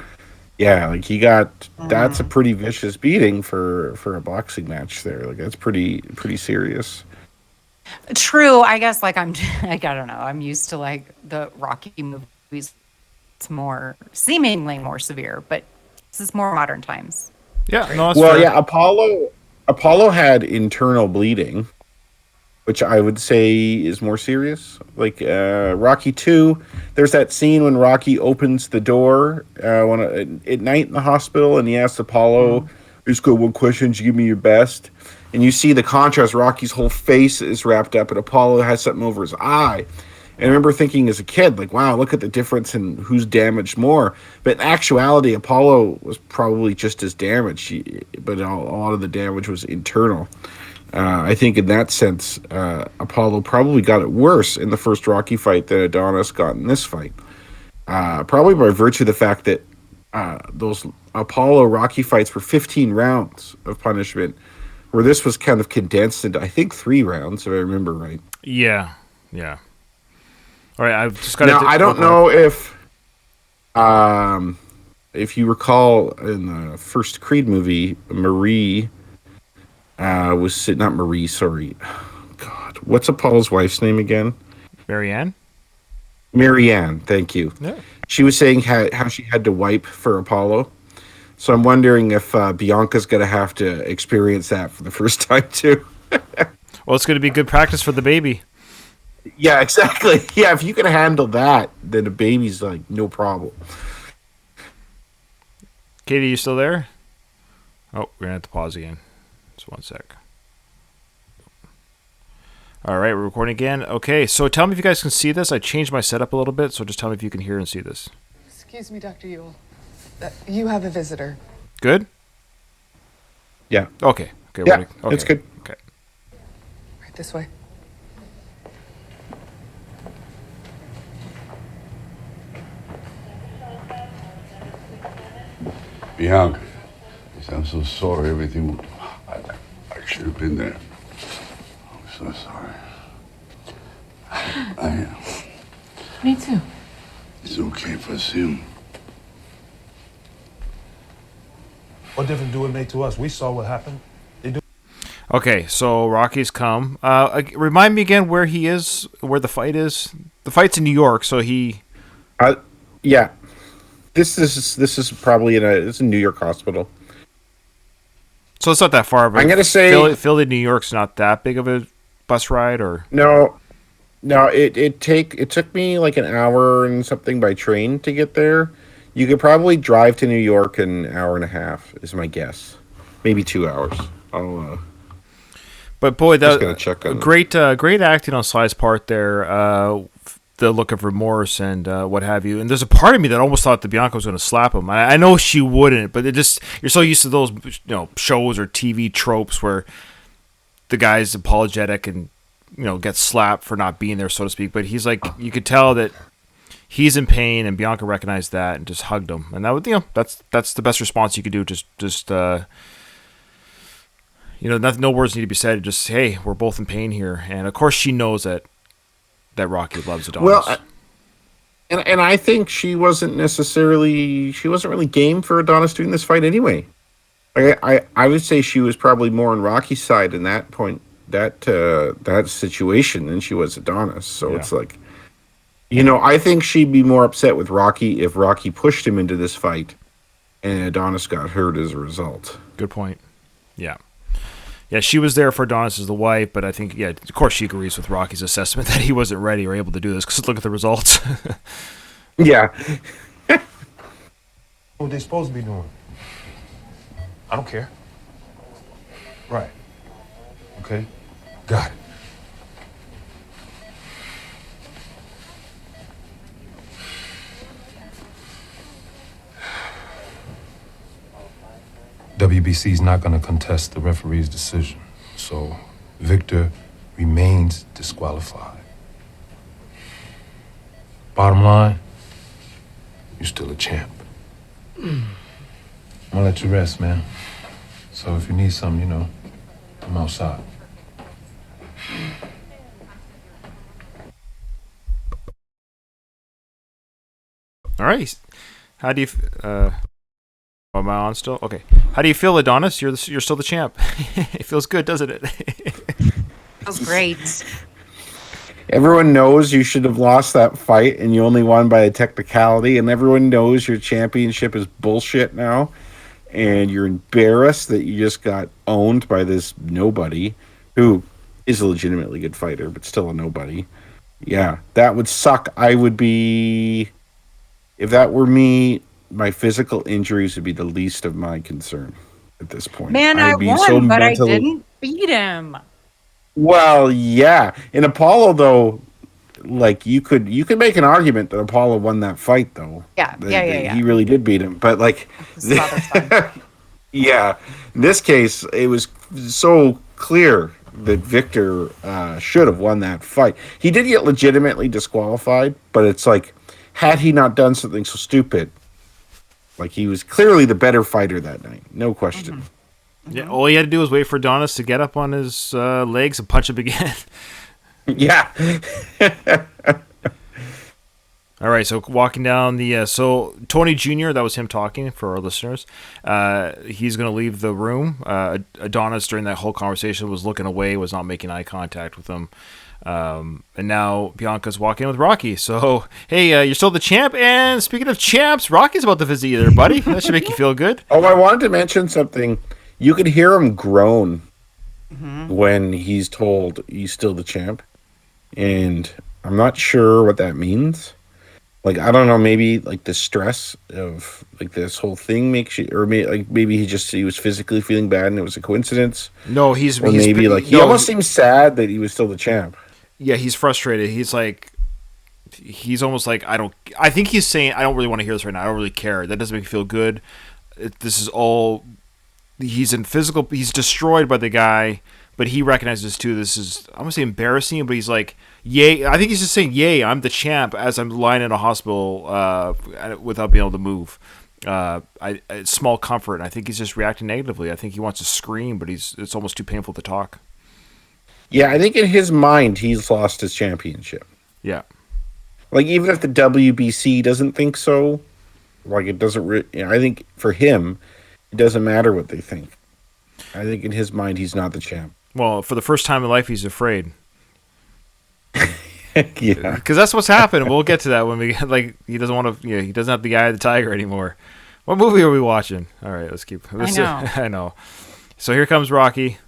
yeah, like he got that's a pretty vicious beating for a boxing match there. Like that's pretty serious. True. I guess like I don't know. I'm used to like the Rocky movies. It's more seemingly more severe, but this is more modern times. Yeah. No, that's Well, fair. yeah, Apollo had internal bleeding, which I would say is more serious. Like Rocky 2, there's that scene when Rocky opens the door at night in the hospital, and he asks Apollo, "I just got one question. Did you give me your best?" And you see the contrast. Rocky's whole face is wrapped up, and Apollo has something over his eye. And I remember thinking as a kid, like, wow, look at the difference in who's damaged more. But in actuality, Apollo was probably just as damaged, but a lot of the damage was internal. I think in that sense, Apollo probably got it worse in the first Rocky fight than Adonis got in this fight. Probably by virtue of the fact that those Apollo Rocky fights were 15 rounds of punishment, where this was kind of condensed into I think 3 rounds, if I remember right. Yeah, yeah. All right, I've just got Now to. I don't know if you recall in the first Creed movie, Marie not Marie, sorry. God, what's Apollo's wife's name again? Marianne. Marianne, thank you. Yeah. She was saying how she had to wipe for Apollo. So I'm wondering if Bianca's going to have to experience that for the first time too. Well, it's going to be good practice for the baby. Yeah, exactly. Yeah, if you can handle that, then a baby's like no problem. Katie, you still there? Oh, we're going to have to pause again. Just one sec. All right, we're recording again. Okay, so tell me if you guys can see this. I changed my setup a little bit, so just tell me if you can hear and see this. Excuse me, Dr. Yule. You have a visitor. Good? Yeah. Okay. Okay. Yeah, okay. it's good. Okay. Right this way. Bianca, I'm so sorry. Everything. I should have been there. I'm so sorry. I am. Me too. It's okay if I see him. What difference do it make to us? We saw what happened. Okay, so Rocky's come. Remind me again where he is, where the fight is. The fight's in New York, so he. Yeah. This is probably it's a New York hospital. So it's not that far. But I'm gonna say Philly, New York's not that big of a bus ride, or no. It took me like an hour and something by train to get there. You could probably drive to New York in an hour and a half, is my guess. Maybe 2 hours. But boy, that gonna check on great acting on Sly's part there. The look of remorse and what have you. And there's a part of me that almost thought that Bianca was going to slap him. I know she wouldn't, but you're so used to those shows or TV tropes where the guy's apologetic and gets slapped for not being there, so to speak. But he's like, you could tell that he's in pain, and Bianca recognized that and just hugged him. And that would that's the best response you could do. Just no words need to be said. Just, hey, we're both in pain here. And of course, she knows that Rocky loves Adonis. Well, and I think she wasn't really game for Adonis doing this fight anyway. I would say she was probably more on Rocky's side in that point, that situation than she was Adonis. So It's like, I think she'd be more upset with Rocky if Rocky pushed him into this fight and Adonis got hurt as a result. Good point. Yeah. Yeah, she was there for Adonis as the wife, but I think, of course she agrees with Rocky's assessment that he wasn't ready or able to do this, because look at the results. Yeah. What they supposed to be doing? I don't care. Right. Okay. Got it. WBC's not going to contest the referee's decision, so Victor remains disqualified. Bottom line, you're still a champ. I'm gonna let you rest, man. So if you need something, I'm outside. All right. How do you... am I on still? Okay. How do you feel, Adonis? You're still the champ. It feels good, doesn't it? Feels great. Everyone knows you should have lost that fight and you only won by a technicality, and everyone knows your championship is bullshit now, and you're embarrassed that you just got owned by this nobody who is a legitimately good fighter, but still a nobody. Yeah, that would suck. If that were me, my physical injuries would be the least of my concern at this point. Man, I won, but I didn't beat him. Well, yeah. In Apollo, though, like you could make an argument that Apollo won that fight, though. Yeah. He really did beat him, but like, yeah. In this case, it was so clear that Victor should have won that fight. He did get legitimately disqualified, but it's like, had he not done something so stupid, Like he was clearly the better fighter that night, no question. Yeah, all he had to do was wait for Adonis to get up on his legs and punch him again. Yeah. All right, so walking down the so Tony Jr. That was him talking for our listeners. He's going to leave the room. Adonis during that whole conversation was looking away, was not making eye contact with him. And now Bianca's walking in with Rocky. So hey, you're still the champ. And speaking of champs, Rocky's about to visit you there, buddy. That should make you feel good. Oh, I wanted to mention something. You could hear him groan when he's told he's still the champ, and I'm not sure what that means. Like, I don't know, maybe like the stress of like this whole thing makes you, or maybe he was physically feeling bad and it was a coincidence. No, He almost seems sad that he was still the champ. Yeah, he's frustrated. He's almost like, I think he's saying, I don't really want to hear this right now. I don't really care. That doesn't make me feel good. This is all, he's destroyed by the guy, but he recognizes too, this is, I'm going to say embarrassing, but he's like, yay. I think he's just saying, yay, I'm the champ as I'm lying in a hospital without being able to move. It's small comfort. And I think he's just reacting negatively. I think he wants to scream, but it's almost too painful to talk. Yeah, I think in his mind, he's lost his championship. Yeah. Like, even if the WBC doesn't think so, like, it doesn't, I think for him, it doesn't matter what they think. I think in his mind, he's not the champ. Well, for the first time in life, he's afraid. Yeah, because that's what's happened. We'll get to that when we he doesn't want to. He doesn't have the eye of the tiger anymore. What movie are we watching? All right, let's keep. I know. I know. So here comes Rocky.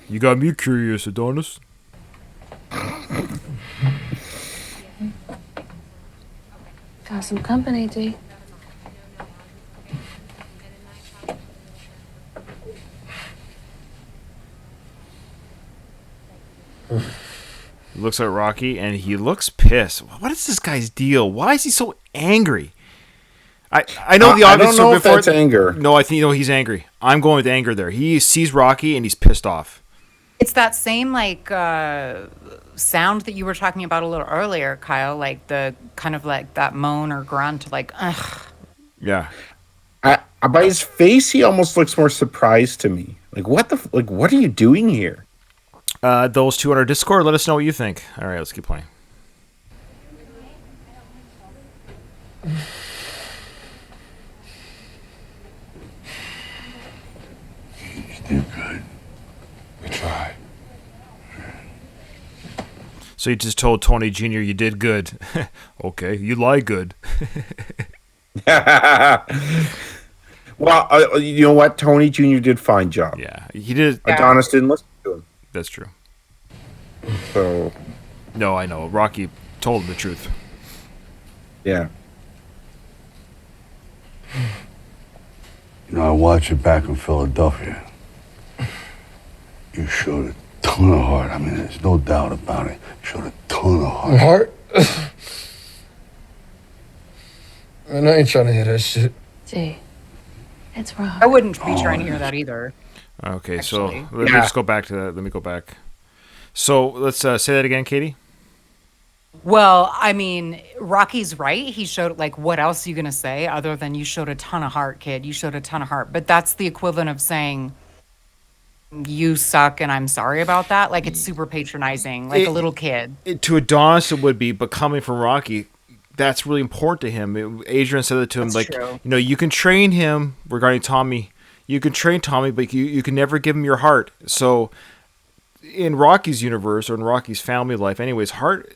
You got me curious, Adonis. Got some company, D. Looks at Rocky and he looks pissed. What is this guy's deal? Why is he so angry? I know the obvious. I don't know if that's anger. No, I think he's angry. I'm going with anger there. He sees Rocky and he's pissed off. It's that same sound that you were talking about a little earlier, Kyle. Like the kind of like that moan or grunt, like ugh. Yeah. By his face, he almost looks more surprised to me. Like what are you doing here? Those two on our Discord, let us know what you think. All right, let's keep playing. You did good. We tried. So you just told Tony Jr. you did good. Okay, you lie good. Well, you know what? Tony Jr. did a fine job. Yeah, he did. Adonis didn't listen to him. That's true. So. No, I know. Rocky told him the truth. Yeah. You know, I watched you back in Philadelphia. You showed a ton of heart. I mean, there's no doubt about it. You showed a ton of heart. Heart? Man, I ain't trying to hear that shit. D. It's wrong. I wouldn't be trying to hear that either. Okay, Actually. so let me just go back to that. Let me go back. So let's say that again, Katie. Well, I mean, Rocky's right. He showed, like, what else are you going to say other than you showed a ton of heart, kid? You showed a ton of heart. But that's the equivalent of saying, you suck and I'm sorry about that. Like, it's super patronizing, like a little kid. To Adonis, it would be, but coming from Rocky, that's really important to him. Adrian said it to him, That's like, true. you know, you can train him regarding Tommy. You can train Tommy, but you can never give him your heart. So in Rocky's universe or in Rocky's family life, anyways, heart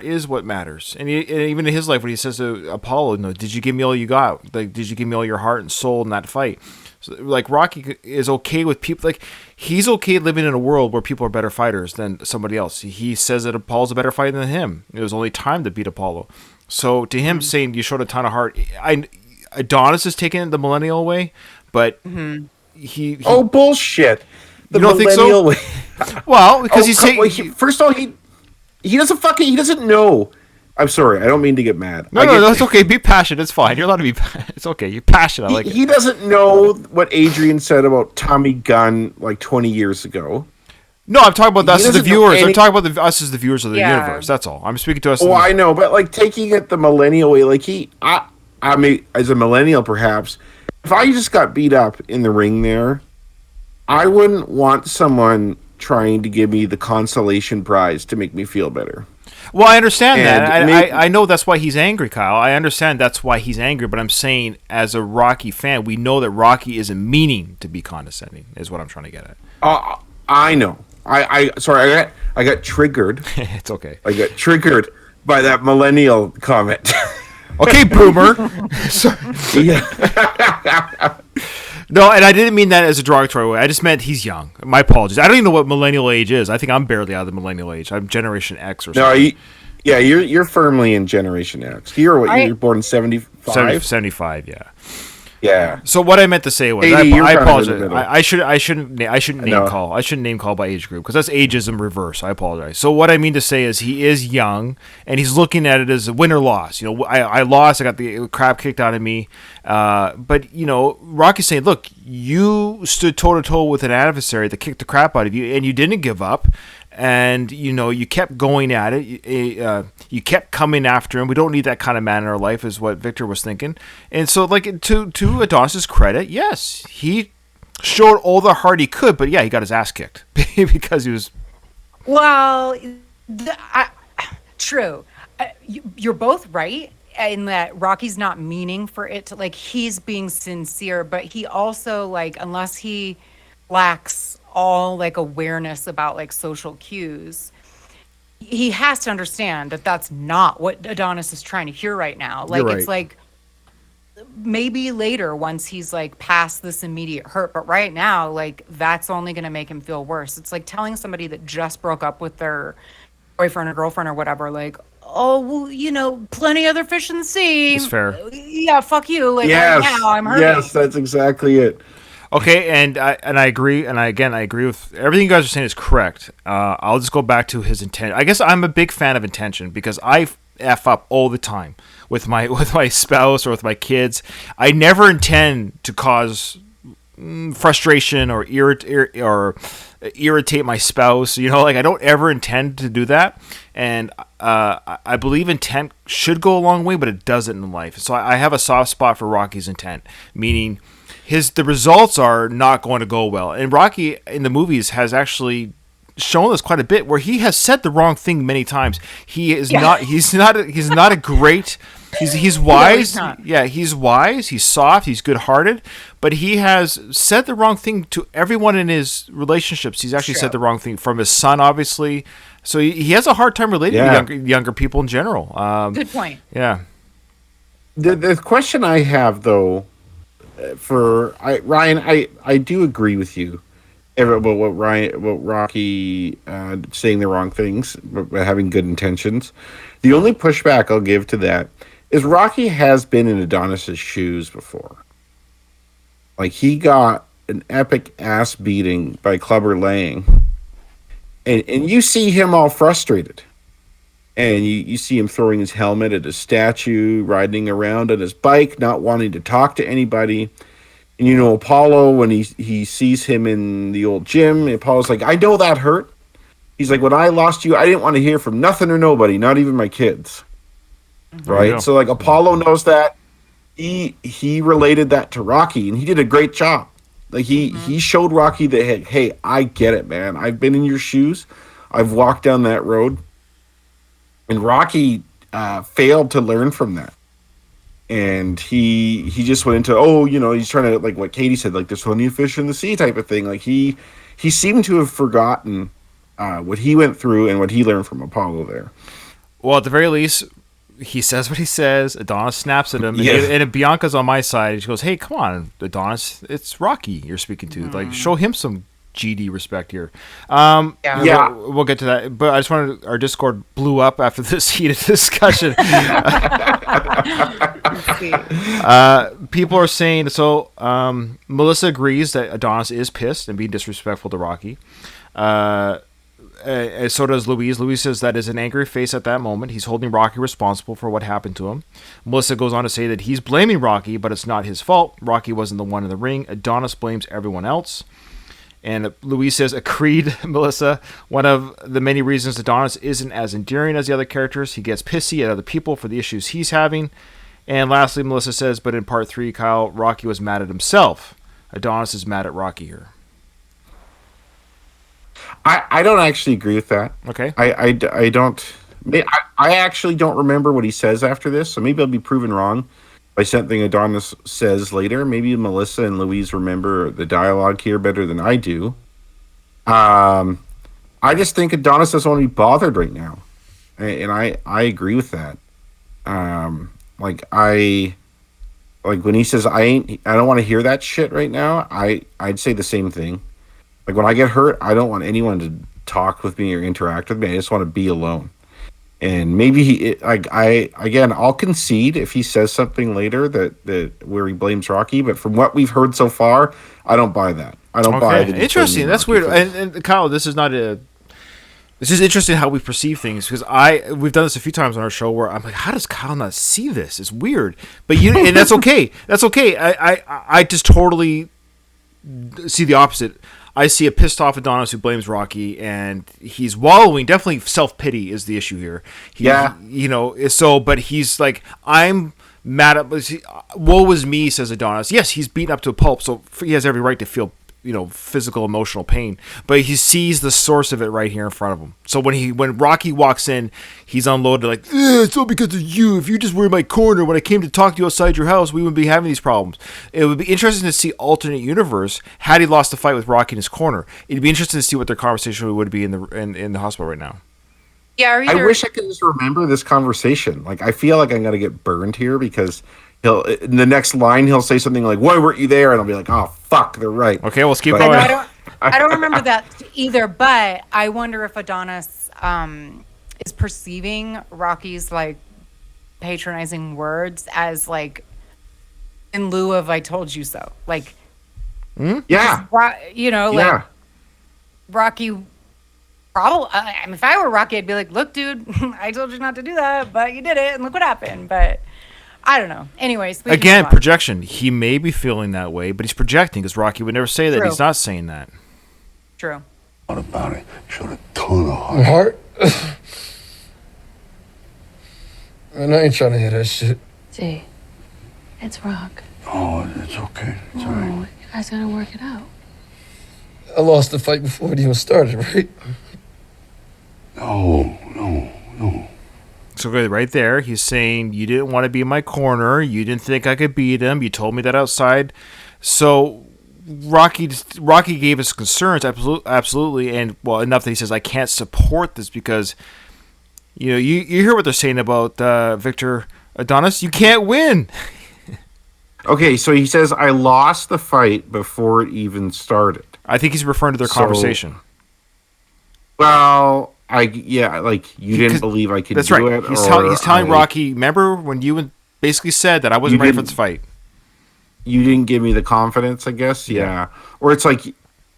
is what matters. And even in his life, when he says to Apollo, "No, did you give me all you got? Like, did you give me all your heart and soul in that fight?" So, like, Rocky is okay with people. Like, he's okay living in a world where people are better fighters than somebody else. He says that Apollo's a better fighter than him. It was only time to beat Apollo. So to him, saying you showed a ton of heart, Adonis is taking it the millennial way, but he Oh, bullshit! The You don't think so? millennial way. well, because he's saying first of all, he doesn't doesn't know. I'm sorry, I don't mean to get mad. no, it's okay. Be passionate. It's fine. You're allowed to be. It's okay. You're passionate. I like it. He doesn't know what Adrian said about Tommy Gunn like 20 years ago. No, I'm talking about us as the doesn't know viewers. I'm any- talking about us as the viewers of the Yeah. universe. That's all. I'm speaking to us. Oh, I know, but like taking it the millennial way, like I mean, as a millennial, perhaps, if I just got beat up in the ring there, I wouldn't want someone trying to give me the consolation prize to make me feel better. Well, I understand And that. may- I know that's why he's angry, Kyle. I understand that's why he's angry, but I'm saying as a Rocky fan, we know that Rocky isn't meaning to be condescending, is what I'm trying to get at. I know. Sorry, I got triggered. It's okay. I got triggered by that millennial comment. Okay, boomer. Yeah. No, and I didn't mean that as a derogatory way. I just meant he's young. My apologies. I don't even know what millennial age is. I think I'm barely out of the millennial age. I'm Generation X or No, something. you're firmly in Generation X. You're born in 75? 75, yeah. Yeah. So what I meant to say was, 80, you're I kind of in the apologize. middle. I shouldn't name know. call. I shouldn't name call by age group because that's ageism reverse. I apologize. So what I mean to say is he is young and he's looking at it as a win or loss. You know, I lost. I got the crap kicked out of me. But you know, Rocky's saying, look, you stood toe to toe with an adversary that kicked the crap out of you, and you didn't give up. And you know, you kept going at it. You kept coming after him. We don't need that kind of man in our life, is what Victor was thinking. And so, like, to Adonis's credit, yes, he showed all the heart he could. But yeah, he got his ass kicked because he was. Well, true. You're both right in that Rocky's not meaning for it to, like, he's being sincere, but he also, like, unless he lacks all like awareness about like social cues, he has to understand that that's not what Adonis is trying to hear right now. Like, You're it's right. like maybe later once he's like past this immediate hurt, but right now, like, that's only going to make him feel worse. It's like telling somebody that just broke up with their boyfriend or girlfriend or whatever, like, oh, well, you know, plenty other fish in the sea. It's fair. Yeah, fuck you. Like, Yes. right now I'm hurting. Yes, that's exactly it. Okay, and I agree, and I agree with everything you guys are saying is correct. I'll just go back to his intent. I guess I'm a big fan of intention because I f up all the time with my spouse or with my kids. I never intend to cause frustration or irritate my spouse. You know, like, I don't ever intend to do that, and I believe intent should go a long way, but it doesn't in life. So I have a soft spot for Rocky's intent, meaning the results are not going to go well. And Rocky in the movies has actually shown us quite a bit where he has said the wrong thing many times. He's not a great. He's wise. No, he's not. Yeah, he's wise. He's soft. He's good-hearted. But he has said the wrong thing to everyone in his relationships. He's actually said the wrong thing from his son, obviously. So he has a hard time relating to younger people in general. Good point. Yeah. The question I have, though, Ryan, I do agree with you about what Rocky saying the wrong things, but having good intentions. The only pushback I'll give to that is Rocky has been in Adonis's shoes before. Like, he got an epic ass beating by Clubber Lang, and you see him all frustrated. And you see him throwing his helmet at a statue, riding around on his bike, not wanting to talk to anybody. And, you know, Apollo, when he sees him in the old gym, Apollo's like, I know that hurt. He's like, when I lost you, I didn't want to hear from nothing or nobody, not even my kids. Right? So, like, Apollo knows that. He related that to Rocky, and he did a great job. Like, he showed Rocky that, hey, I get it, man. I've been in your shoes. I've walked down that road. And Rocky failed to learn from that. And he just went into, he's trying to, like what Katie said, like, there's plenty of fish in the sea type of thing. Like, he seemed to have forgotten what he went through and what he learned from Apollo there. Well, at the very least, he says what he says. Adonis snaps at him. Yes. And Bianca's on my side. She goes, hey, come on, Adonis. It's Rocky you're speaking to. Like, show him some GD respect here. We'll get to that. But I just wanted our Discord blew up after this heated discussion. People are saying, Melissa agrees that Adonis is pissed and being disrespectful to Rocky. And so does Louise. Louise says that is an angry face at that moment. He's holding Rocky responsible for what happened to him. Melissa goes on to say that he's blaming Rocky, but it's not his fault. Rocky wasn't the one in the ring. Adonis blames everyone else. And Louise says, agreed, Melissa. One of the many reasons Adonis isn't as endearing as the other characters. He gets pissy at other people for the issues he's having. And lastly, Melissa says, but in part 3, Kyle, Rocky was mad at himself. Adonis is mad at Rocky here. I don't actually agree with that. Okay. I don't. I actually don't remember what he says after this, so maybe I'll be proven wrong by something Adonis says later. Maybe Melissa and Louise remember the dialogue here better than I do. I just think Adonis doesn't want to be bothered right now, and I agree with that. Like when he says I don't want to hear that shit right now. I'd say the same thing. Like when I get hurt, I don't want anyone to talk with me or interact with me. I just want to be alone. And maybe I'll concede if he says something later that where he blames Rocky. But from what we've heard so far, I don't buy that. I don't buy that. Interesting. That's weird. And Kyle, this is not a. It's just interesting how we perceive things because we've done this a few times on our show where I'm like, how does Kyle not see this? It's weird, but and that's okay. That's okay. I just totally see the opposite. I see a pissed off Adonis who blames Rocky, and he's wallowing. Definitely self-pity is the issue here. But he's like, I'm mad at. Woe was me, says Adonis. Yes, he's beaten up to a pulp, so he has every right to feel, physical, emotional pain. But he sees the source of it right here in front of him. So when Rocky walks in, he's unloaded like, it's all because of you. If you just were in my corner when I came to talk to you outside your house, we wouldn't be having these problems. It would be interesting to see alternate universe had he lost the fight with Rocky in his corner. It'd be interesting to see what their conversation would be in the hospital right now. Yeah, I wish I could just remember this conversation. Like I feel like I'm gonna get burned here because in the next line he'll say something like, "Why weren't you there?" And I'll be like, "Oh fuck, they're right." Okay, let's keep going. I don't remember that either, but I wonder if Adonis is perceiving Rocky's like patronizing words as like in lieu of "I told you so." Like, yeah, like Rocky. Probably. If I were Rocky, I'd be like, "Look, dude, I told you not to do that, but you did it, and look what happened." But I don't know. Anyways, again, projection. He may be feeling that way, but he's projecting because Rocky would never say that. True. He's not saying that. True. What about it? Showed a ton of heart. Man, I ain't trying to hear that shit. D, it's Rock. Oh, it's okay. It's all right. You guys gotta work it out. I lost the fight before it even started, right? No. So right there, he's saying, you didn't want to be in my corner. You didn't think I could beat him. You told me that outside. So Rocky gave us concerns, absolutely, and well, enough that he says, I can't support this because, you hear what they're saying about Victor Adonis. You can't win. Okay, so he says, I lost the fight before it even started. I think he's referring to their conversation. Well, you didn't believe I could do it. That's right. He's telling Rocky, remember when you basically said that I wasn't ready for this fight? You didn't give me the confidence, I guess. Yeah. Or it's like,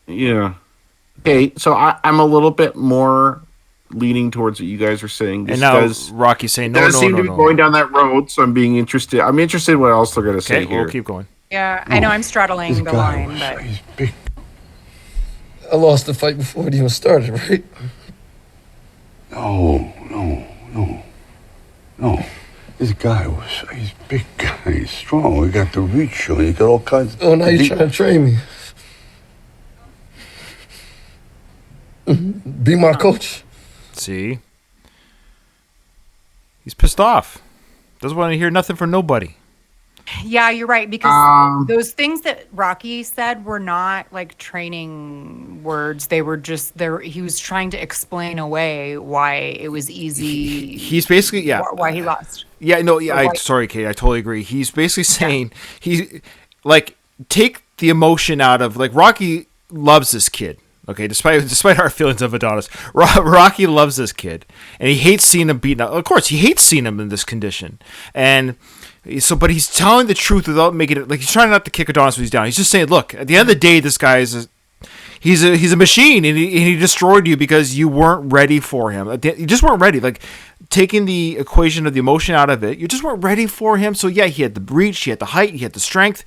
Okay, so I'm a little bit more leaning towards what you guys are saying. And now Rocky's saying, no, seem to be going down that road, so I'm being interested. I'm interested in what else they're going to say here. We'll keep going. Yeah, I know I'm straddling the line, but... He's big. I lost the fight before it even started, right? No. This guy he's a big guy. He's strong. He got the reach. He got all kinds of... Oh, now you're trying to train me. Be my coach. See? He's pissed off. Doesn't want to hear nothing from nobody. Yeah, you're right, because those things that Rocky said were not like training words. They were just there. He was trying to explain away why it was easy. He's basically why he lost. Yeah, no, yeah. Sorry, Kate. I totally agree. He's basically saying take the emotion out of Rocky loves this kid. Okay, despite our feelings of Adonis, Rocky loves this kid, and he hates seeing him beaten up. Of course, he hates seeing him in this condition, and. So, but he's telling the truth without making it he's trying not to kick Adonis when he's down. He's just saying, "Look, at the end of the day, this guy he's a machine, and he destroyed you because you weren't ready for him. You just weren't ready. Taking the equation of the emotion out of it, you just weren't ready for him. So yeah, he had the reach, he had the height, he had the strength,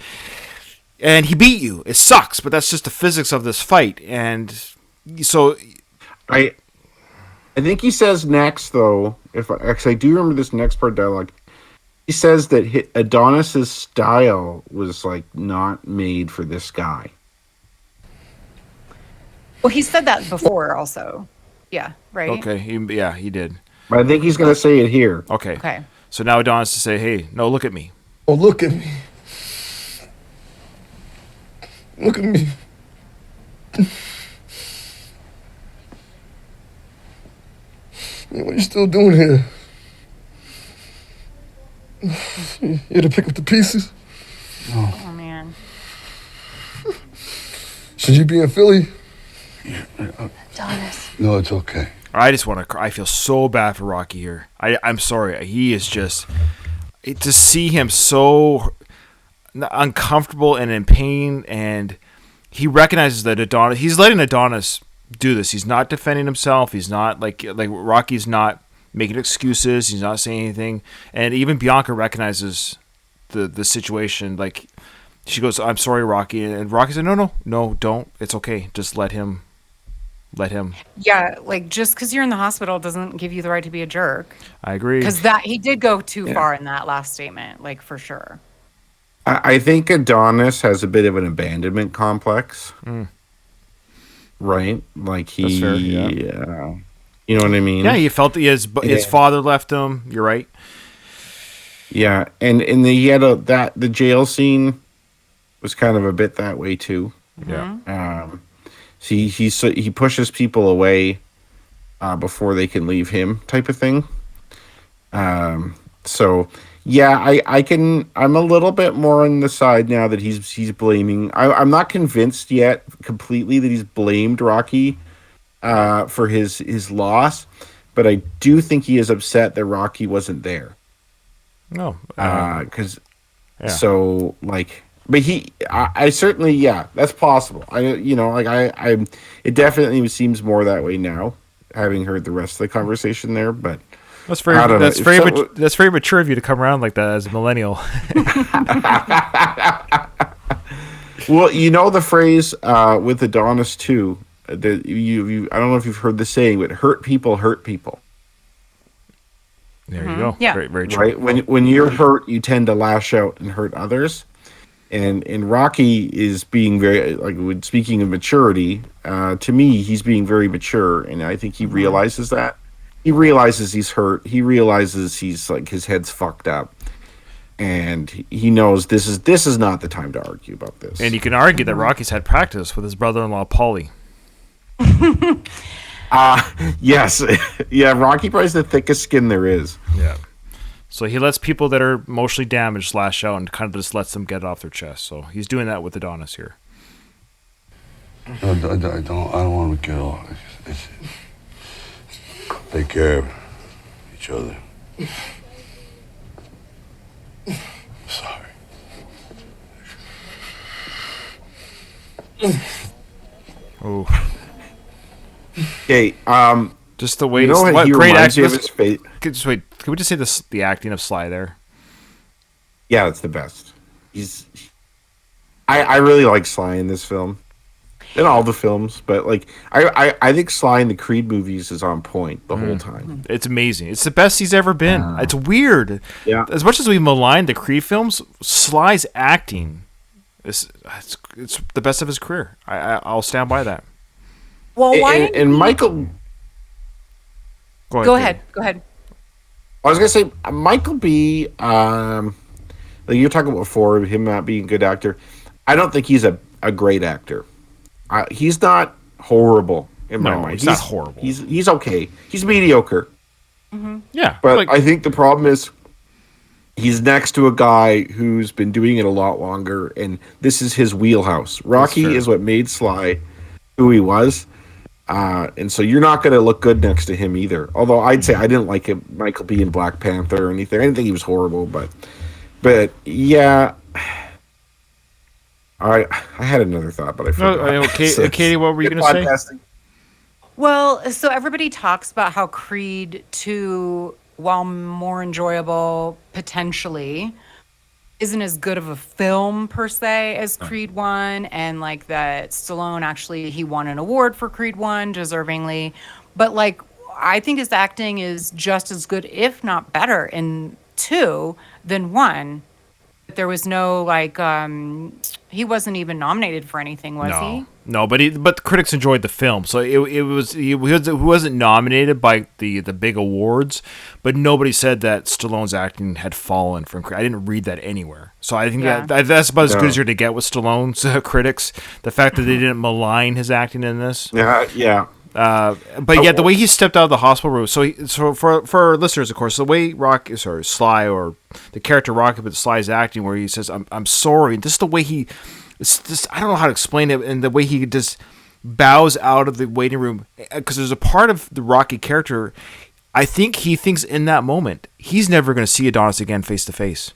and he beat you. It sucks, but that's just the physics of this fight. And so, I think he says next though. If I do remember this next part of dialogue. He says that Adonis's style was like not made for this guy. Well, he said that before also. Yeah, right? Okay, he did. But I think he's going to say it here. Okay. Okay. So now Adonis to say, hey, no, look at me. Oh, look at me. Look at me. What are you still doing here? You here to pick up the pieces? Oh, man. Should you be in Philly? Adonis. No, it's okay. I just want to cry. I feel so bad for Rocky here. I'm sorry. He is just... To see him so uncomfortable and in pain, and he recognizes that Adonis... He's letting Adonis do this. He's not defending himself. He's not... Like Rocky's not making excuses. He's not saying anything. And even Bianca recognizes the situation. Like, she goes, I'm sorry, Rocky. And Rocky said, no, don't. It's okay. Just let him... Yeah, like just because you're in the hospital doesn't give you the right to be a jerk. I agree. Because that he did go too far in that last statement, like for sure. I think Adonis has a bit of an abandonment complex. Right? Like That's fair, you know what I mean? Yeah, he felt that his father left him. You're right. Yeah, and he had the jail scene was kind of a bit that way too. Yeah. He pushes people away before they can leave him, type of thing. So yeah, I'm a little bit more on the side now that he's blaming. I'm not convinced yet completely that he's blamed Rocky for his loss, but I do think he is upset that Rocky wasn't there. No. Because so like. But I certainly, that's possible. It definitely seems more that way now, having heard the rest of the conversation there. But that's very mature of you to come around like that as a millennial. Well, you know the phrase with Adonis too. That you I don't know if you've heard the saying, but hurt people hurt people. There you go. Yeah. Very, very true. Right. When you're hurt, you tend to lash out and hurt others. And Rocky is being very, like, speaking of maturity, to me, he's being very mature, and I think he realizes that. He realizes he's hurt. He realizes he's, like, his head's fucked up, and he knows this is not the time to argue about this. And you can argue that Rocky's had practice with his brother-in-law, Paulie. Yes. Yeah, Rocky probably has the thickest skin there is. Yeah. So he lets people that are emotionally damaged lash out and kind of just lets them get it off their chest. So he's doing that with Adonis here. I don't want to get off. Take care of each other. Sorry. Oh. Okay, just the way you know what he great reminds acting. you of his face. Just wait. Can we just say the acting of Sly there? Yeah, it's the best. I really like Sly in this film. In all the films, but like I think Sly in the Creed movies is on point the whole time. It's amazing. It's the best he's ever been. It's weird. Yeah. As much as we maligned the Creed films, Sly's acting it's the best of his career. I'll stand by that. Well, why? And Michael. Go ahead. Go ahead. I was gonna say Michael B. Like you're talking about before, him not being a good actor. I don't think he's a great actor. He's not horrible in my mind. He's not horrible. He's okay. He's mediocre. Mm-hmm. Yeah, but I think the problem is he's next to a guy who's been doing it a lot longer, and this is his wheelhouse. Rocky is what made Sly who he was. And so you're not going to look good next to him either. Although I'd say I didn't like him, Michael B. in Black Panther or anything. I didn't think he was horrible, but yeah. I had another thought, but I forgot. Katie, what were you going to say? Well, so everybody talks about how Creed 2, while more enjoyable potentially, isn't as good of a film per se as Creed 1, and like that Stallone actually he won an award for Creed 1 deservingly, but like I think his acting is just as good if not better in 2 than 1. There was no like he wasn't even nominated for anything, was he? No, but the critics enjoyed the film, so he wasn't nominated by the big awards, but nobody said that Stallone's acting had fallen from. I didn't read that anywhere, so I think that's about as good as you're to get with Stallone's critics. The fact that they didn't malign his acting in this, Yeah. but yeah, the way he stepped out of the hospital room. So for our listeners, of course, the way Sly, or the character Rocky, but Sly's acting, where he says, "I'm sorry," and just the way he, it's just, I don't know how to explain it, and the way he just bows out of the waiting room, because there's a part of the Rocky character, I think he thinks in that moment he's never going to see Adonis again face to face,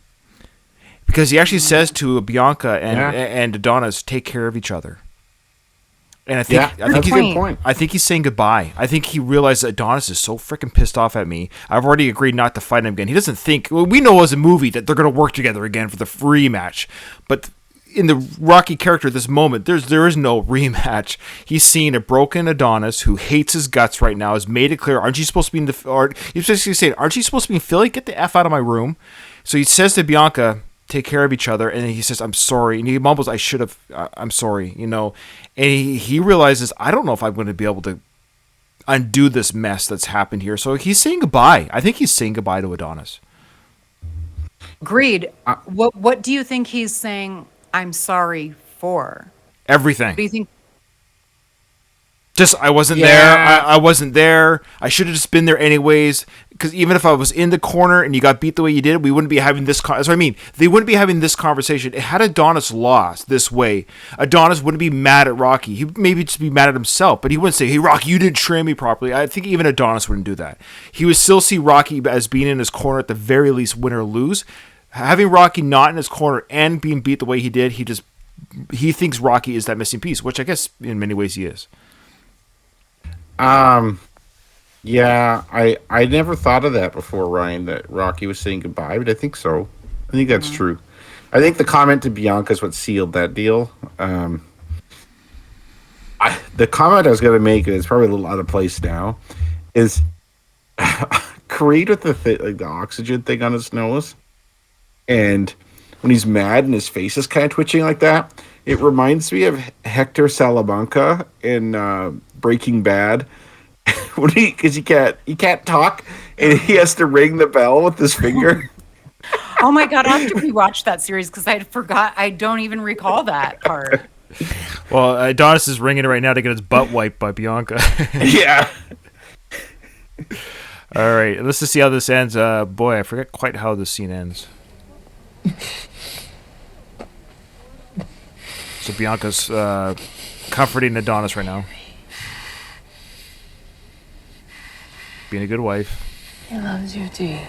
because he actually says to Bianca and Adonis, "Take care of each other." And I think he's saying goodbye. I think he realized that Adonis is so freaking pissed off at me. I've already agreed not to fight him again. He doesn't think. Well, we know as a movie that they're going to work together again for the rematch, but in the Rocky character, at this moment, there is no rematch. He's seen a broken Adonis who hates his guts right now. Has made it clear. Aren't you supposed to be in the? Or he's basically saying, "Aren't you supposed to be in Philly? Get the F out of my room." So he says to Bianca, "Take care of each other," and he says, "I'm sorry," and he mumbles, "I should have. I'm sorry," And he realizes, I don't know if I'm going to be able to undo this mess that's happened here. So he's saying goodbye. I think he's saying goodbye to Adonis. Agreed. What do you think he's saying I'm sorry for? Everything. What do you think? Just, I wasn't there. I wasn't there. I should have just been there anyways. Because even if I was in the corner and you got beat the way you did, we wouldn't be having this. That's what I mean. They wouldn't be having this conversation. Had Adonis lost this way, Adonis wouldn't be mad at Rocky. He'd maybe just be mad at himself. But he wouldn't say, "Hey, Rocky, you didn't train me properly." I think even Adonis wouldn't do that. He would still see Rocky as being in his corner at the very least, win or lose. Having Rocky not in his corner and being beat the way he did, he thinks Rocky is that missing piece, which I guess in many ways he is. Yeah, I never thought of that before, Ryan, that Rocky was saying goodbye, but I think so. I think that's true. I think the comment to Bianca is what sealed that deal. The comment I was going to make, and it's probably a little out of place now, is Creed with the oxygen thing on his nose, and when he's mad and his face is kind of twitching like that, it reminds me of Hector Salamanca in Breaking Bad, because he can't talk and he has to ring the bell with his finger. Oh my God, I'll have to rewatch that series because I don't even recall that part. Well, Adonis is ringing it right now to get his butt wiped by Bianca. Yeah. All right, let's just see how this ends. Boy, I forget quite how this scene ends. So Bianca's comforting Adonis right now. Being a good wife. He loves you, D.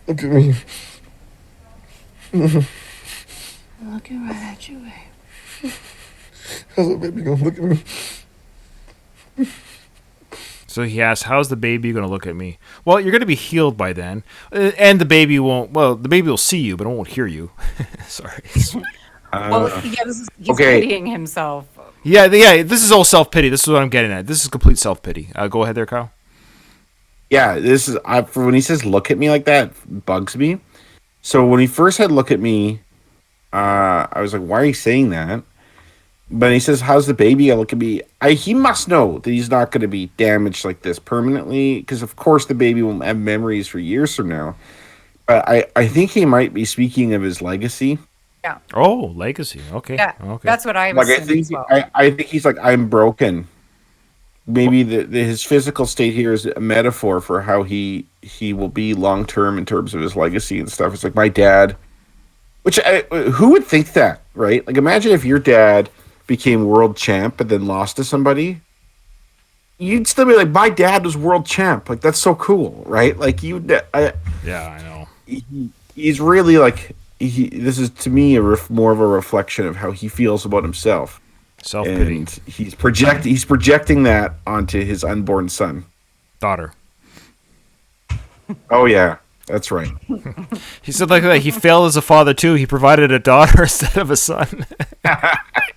Look at me. I'm looking right at you, babe. How's the baby gonna look at me? So he asks, "How's the baby going to look at me?" Well, you're going to be healed by then, and the baby won't. Well, the baby will see you, but it won't hear you. Sorry. He's pitying himself. Yeah. This is all self pity. This is what I'm getting at. This is complete self pity. Go ahead, there, Kyle. Yeah, this is for when he says "look at me" like that, bugs me. So when he first said "look at me," I was like, "Why are you saying that?" But he says, "How's the baby gonna look at me?" He must know that he's not going to be damaged like this permanently, because of course the baby will have memories for years from now. But I think he might be speaking of his legacy. Yeah. Oh, legacy. Okay. Yeah. Okay. That's what I was saying as well. I think he's like, I'm broken. Maybe his physical state here is a metaphor for how he will be long term in terms of his legacy and stuff. It's like my dad, who would think that, right? Like, imagine if your dad became world champ and then lost to somebody. You'd still be like, my dad was world champ. Like, that's so cool, right? Like, yeah, I know. He's really like, this is to me more of a reflection of how he feels about himself. Self-pity. And he's projecting that onto his unborn son. Daughter. Oh yeah, that's right. He said like that. He failed as a father too. He provided a daughter instead of a son.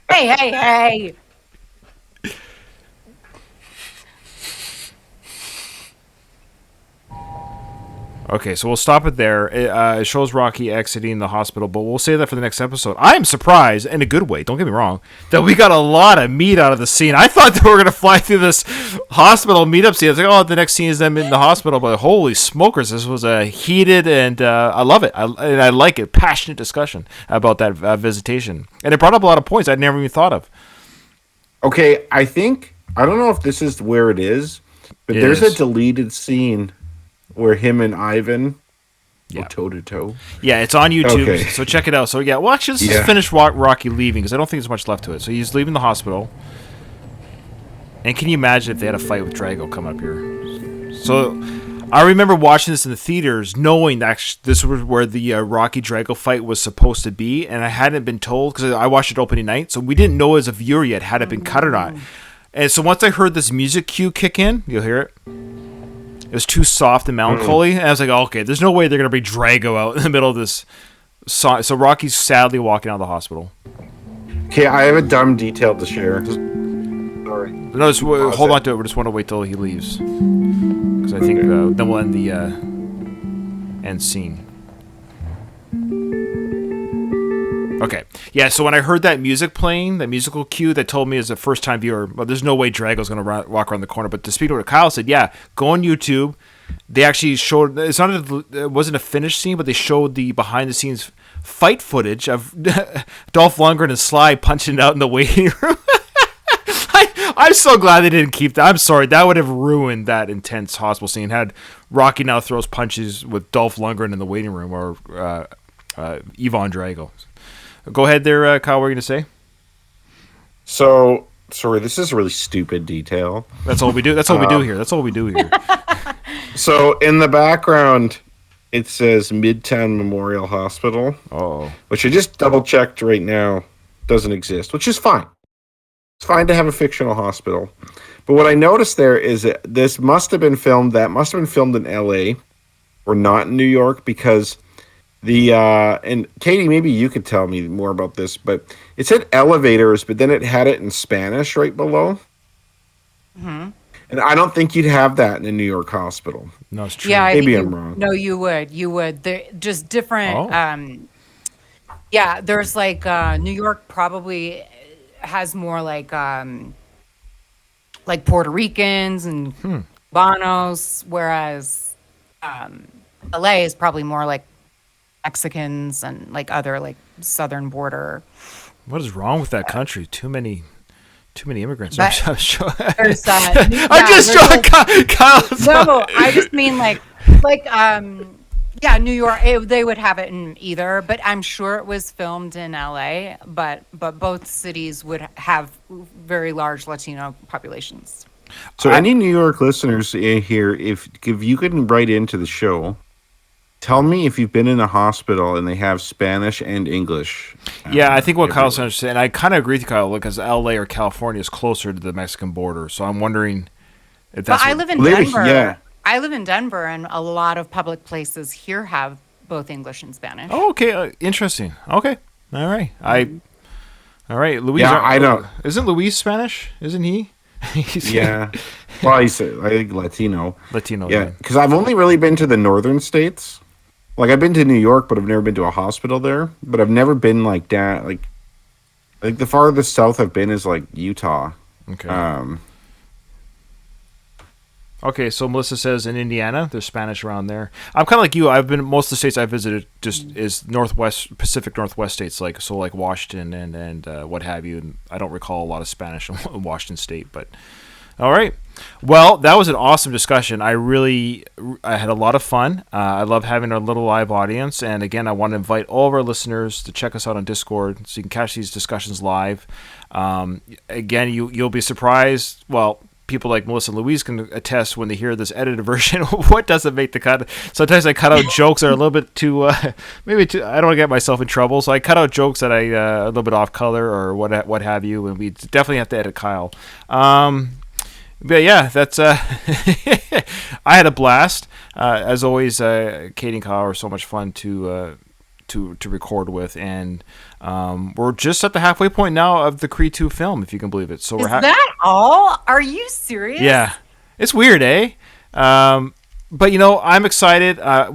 Hey. Okay, so we'll stop it there. It shows Rocky exiting the hospital, but we'll save that for the next episode. I am surprised, in a good way, don't get me wrong, that we got a lot of meat out of the scene. I thought they were going to fly through this hospital meetup scene. I was like, oh, the next scene is them in the hospital, but holy smokers, this was a heated, and I love it. I like it, passionate discussion about that visitation. And it brought up a lot of points I'd never even thought of. Okay, I don't know if this is where it is, but there's a deleted scene where him and Ivan go toe to toe. Yeah, it's on YouTube, Okay. so check it out. So yeah, well, actually, let's just finish Rocky leaving, because I don't think there's much left to it. So he's leaving the hospital. And can you imagine if they had a fight with Drago coming up here? So I remember watching this in the theaters, knowing that this was where the Rocky Drago fight was supposed to be, and I hadn't been told, because I watched it opening night, so we didn't know as a viewer yet had it been cut or not. And so once I heard this music cue kick in, you'll hear it. It was too soft and melancholy, and I was like, oh, okay, there's no way they're going to bring Drago out in the middle of this song. So Rocky's sadly walking out of the hospital. Okay, I have a dumb detail to share. Sorry. No, hold on to it. We just want to wait till he leaves. Because I think then we'll end the end scene. Okay. Yeah, so when I heard that music playing, that musical cue that told me as a first-time viewer, well, there's no way Drago's going to walk around the corner. But to speak to what Kyle said, yeah, go on YouTube. They actually showed, it wasn't a finished scene, but they showed the behind-the-scenes fight footage of Dolph Lundgren and Sly punching it out in the waiting room. I'm so glad they didn't keep that. I'm sorry. That would have ruined that intense hospital scene. Had Rocky now throws punches with Dolph Lundgren in the waiting room or Ivan Drago. Go ahead there, Kyle. What were you going to say? So, sorry, this is a really stupid detail. That's all we do. That's all we do here. That's all we do here. So, in the background, it says Midtown Memorial Hospital. Oh. Which I just double-checked right now doesn't exist, which is fine. It's fine to have a fictional hospital. But what I noticed there is that this must have been filmed in L.A. or not in New York, because and Katie, maybe you could tell me more about this, but it said elevators, but then it had it in Spanish right below. Mm-hmm. And I don't think you'd have that in a New York hospital. No, it's true. Yeah, maybe I'm wrong. No, you would. They're just different. Oh. Yeah, there's like New York probably has more like Puerto Ricans and Cubanos, whereas LA is probably more like Mexicans and like other like southern border. What is wrong with that country? Too many immigrants. But I'm sure. There's, I'm just showing Kyle's. No, I just mean yeah, New York. They would have it in either, but I'm sure it was filmed in LA. But both cities would have very large Latino populations. So, any New York listeners here, if you can write into the show, tell me if you've been in a hospital and they have Spanish and English. Yeah, I think what Kyle's saying, I kind of agree with Kyle, because LA or California is closer to the Mexican border. So I'm wondering if that's. But I live in Denver. Yeah. I live in Denver, and a lot of public places here have both English and Spanish. Oh, okay, interesting. Okay, all right. All right, Luis. Yeah, I don't. Isn't Luis Spanish? Isn't he? Yeah. Well, I think Latino. Latino. Yeah, because I've only really been to the northern states. Like, I've been to New York, but I've never been to a hospital there. But I've never been like that. Like the farthest south I've been is like Utah. Okay. Okay, so Melissa says in Indiana, there's Spanish around there. I'm kind of like you. I've been most of the states I've visited just is Pacific Northwest states, like Washington and what have you. And I don't recall a lot of Spanish in Washington State, but all right. Well, that was an awesome discussion. I had a lot of fun. I love having our little live audience. And again, I want to invite all of our listeners to check us out on Discord so you can catch these discussions live. Again, you'll be surprised. Well, people like Melissa and Louise can attest when they hear this edited version. What doesn't make the cut? Sometimes I cut out jokes that are a little bit too, I don't want to get myself in trouble. So I cut out jokes that I a little bit off color or what have you. And we definitely have to edit Kyle. But yeah, that's I had a blast. As always, Katie and Kyle are so much fun to record with, and we're just at the halfway point now of the Creed 2 film, if you can believe it. So is that all? Are you serious? Yeah, it's weird, eh? But I'm excited. I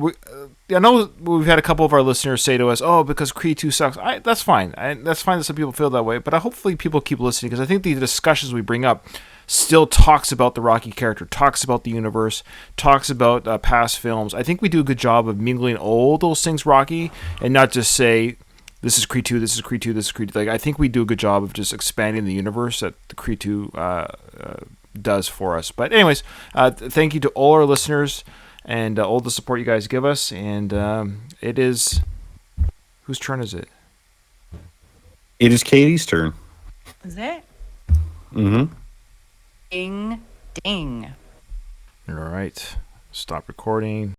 know we've had a couple of our listeners say to us, "Oh, because Creed 2 sucks." That's fine. That's fine that some people feel that way. But hopefully people keep listening, because I think the discussions we bring up still talks about the Rocky character, talks about the universe, talks about past films. I think we do a good job of mingling all those things Rocky, and not just say, this is Creed 2, this is Creed 2, this is Creed 2. Like, I think we do a good job of just expanding the universe that the Creed 2 does for us. But anyways, thank you to all our listeners and all the support you guys give us. And it is... Whose turn is it? It is Katie's turn. Is it? Mm-hmm. Ding, ding. All right. Stop recording.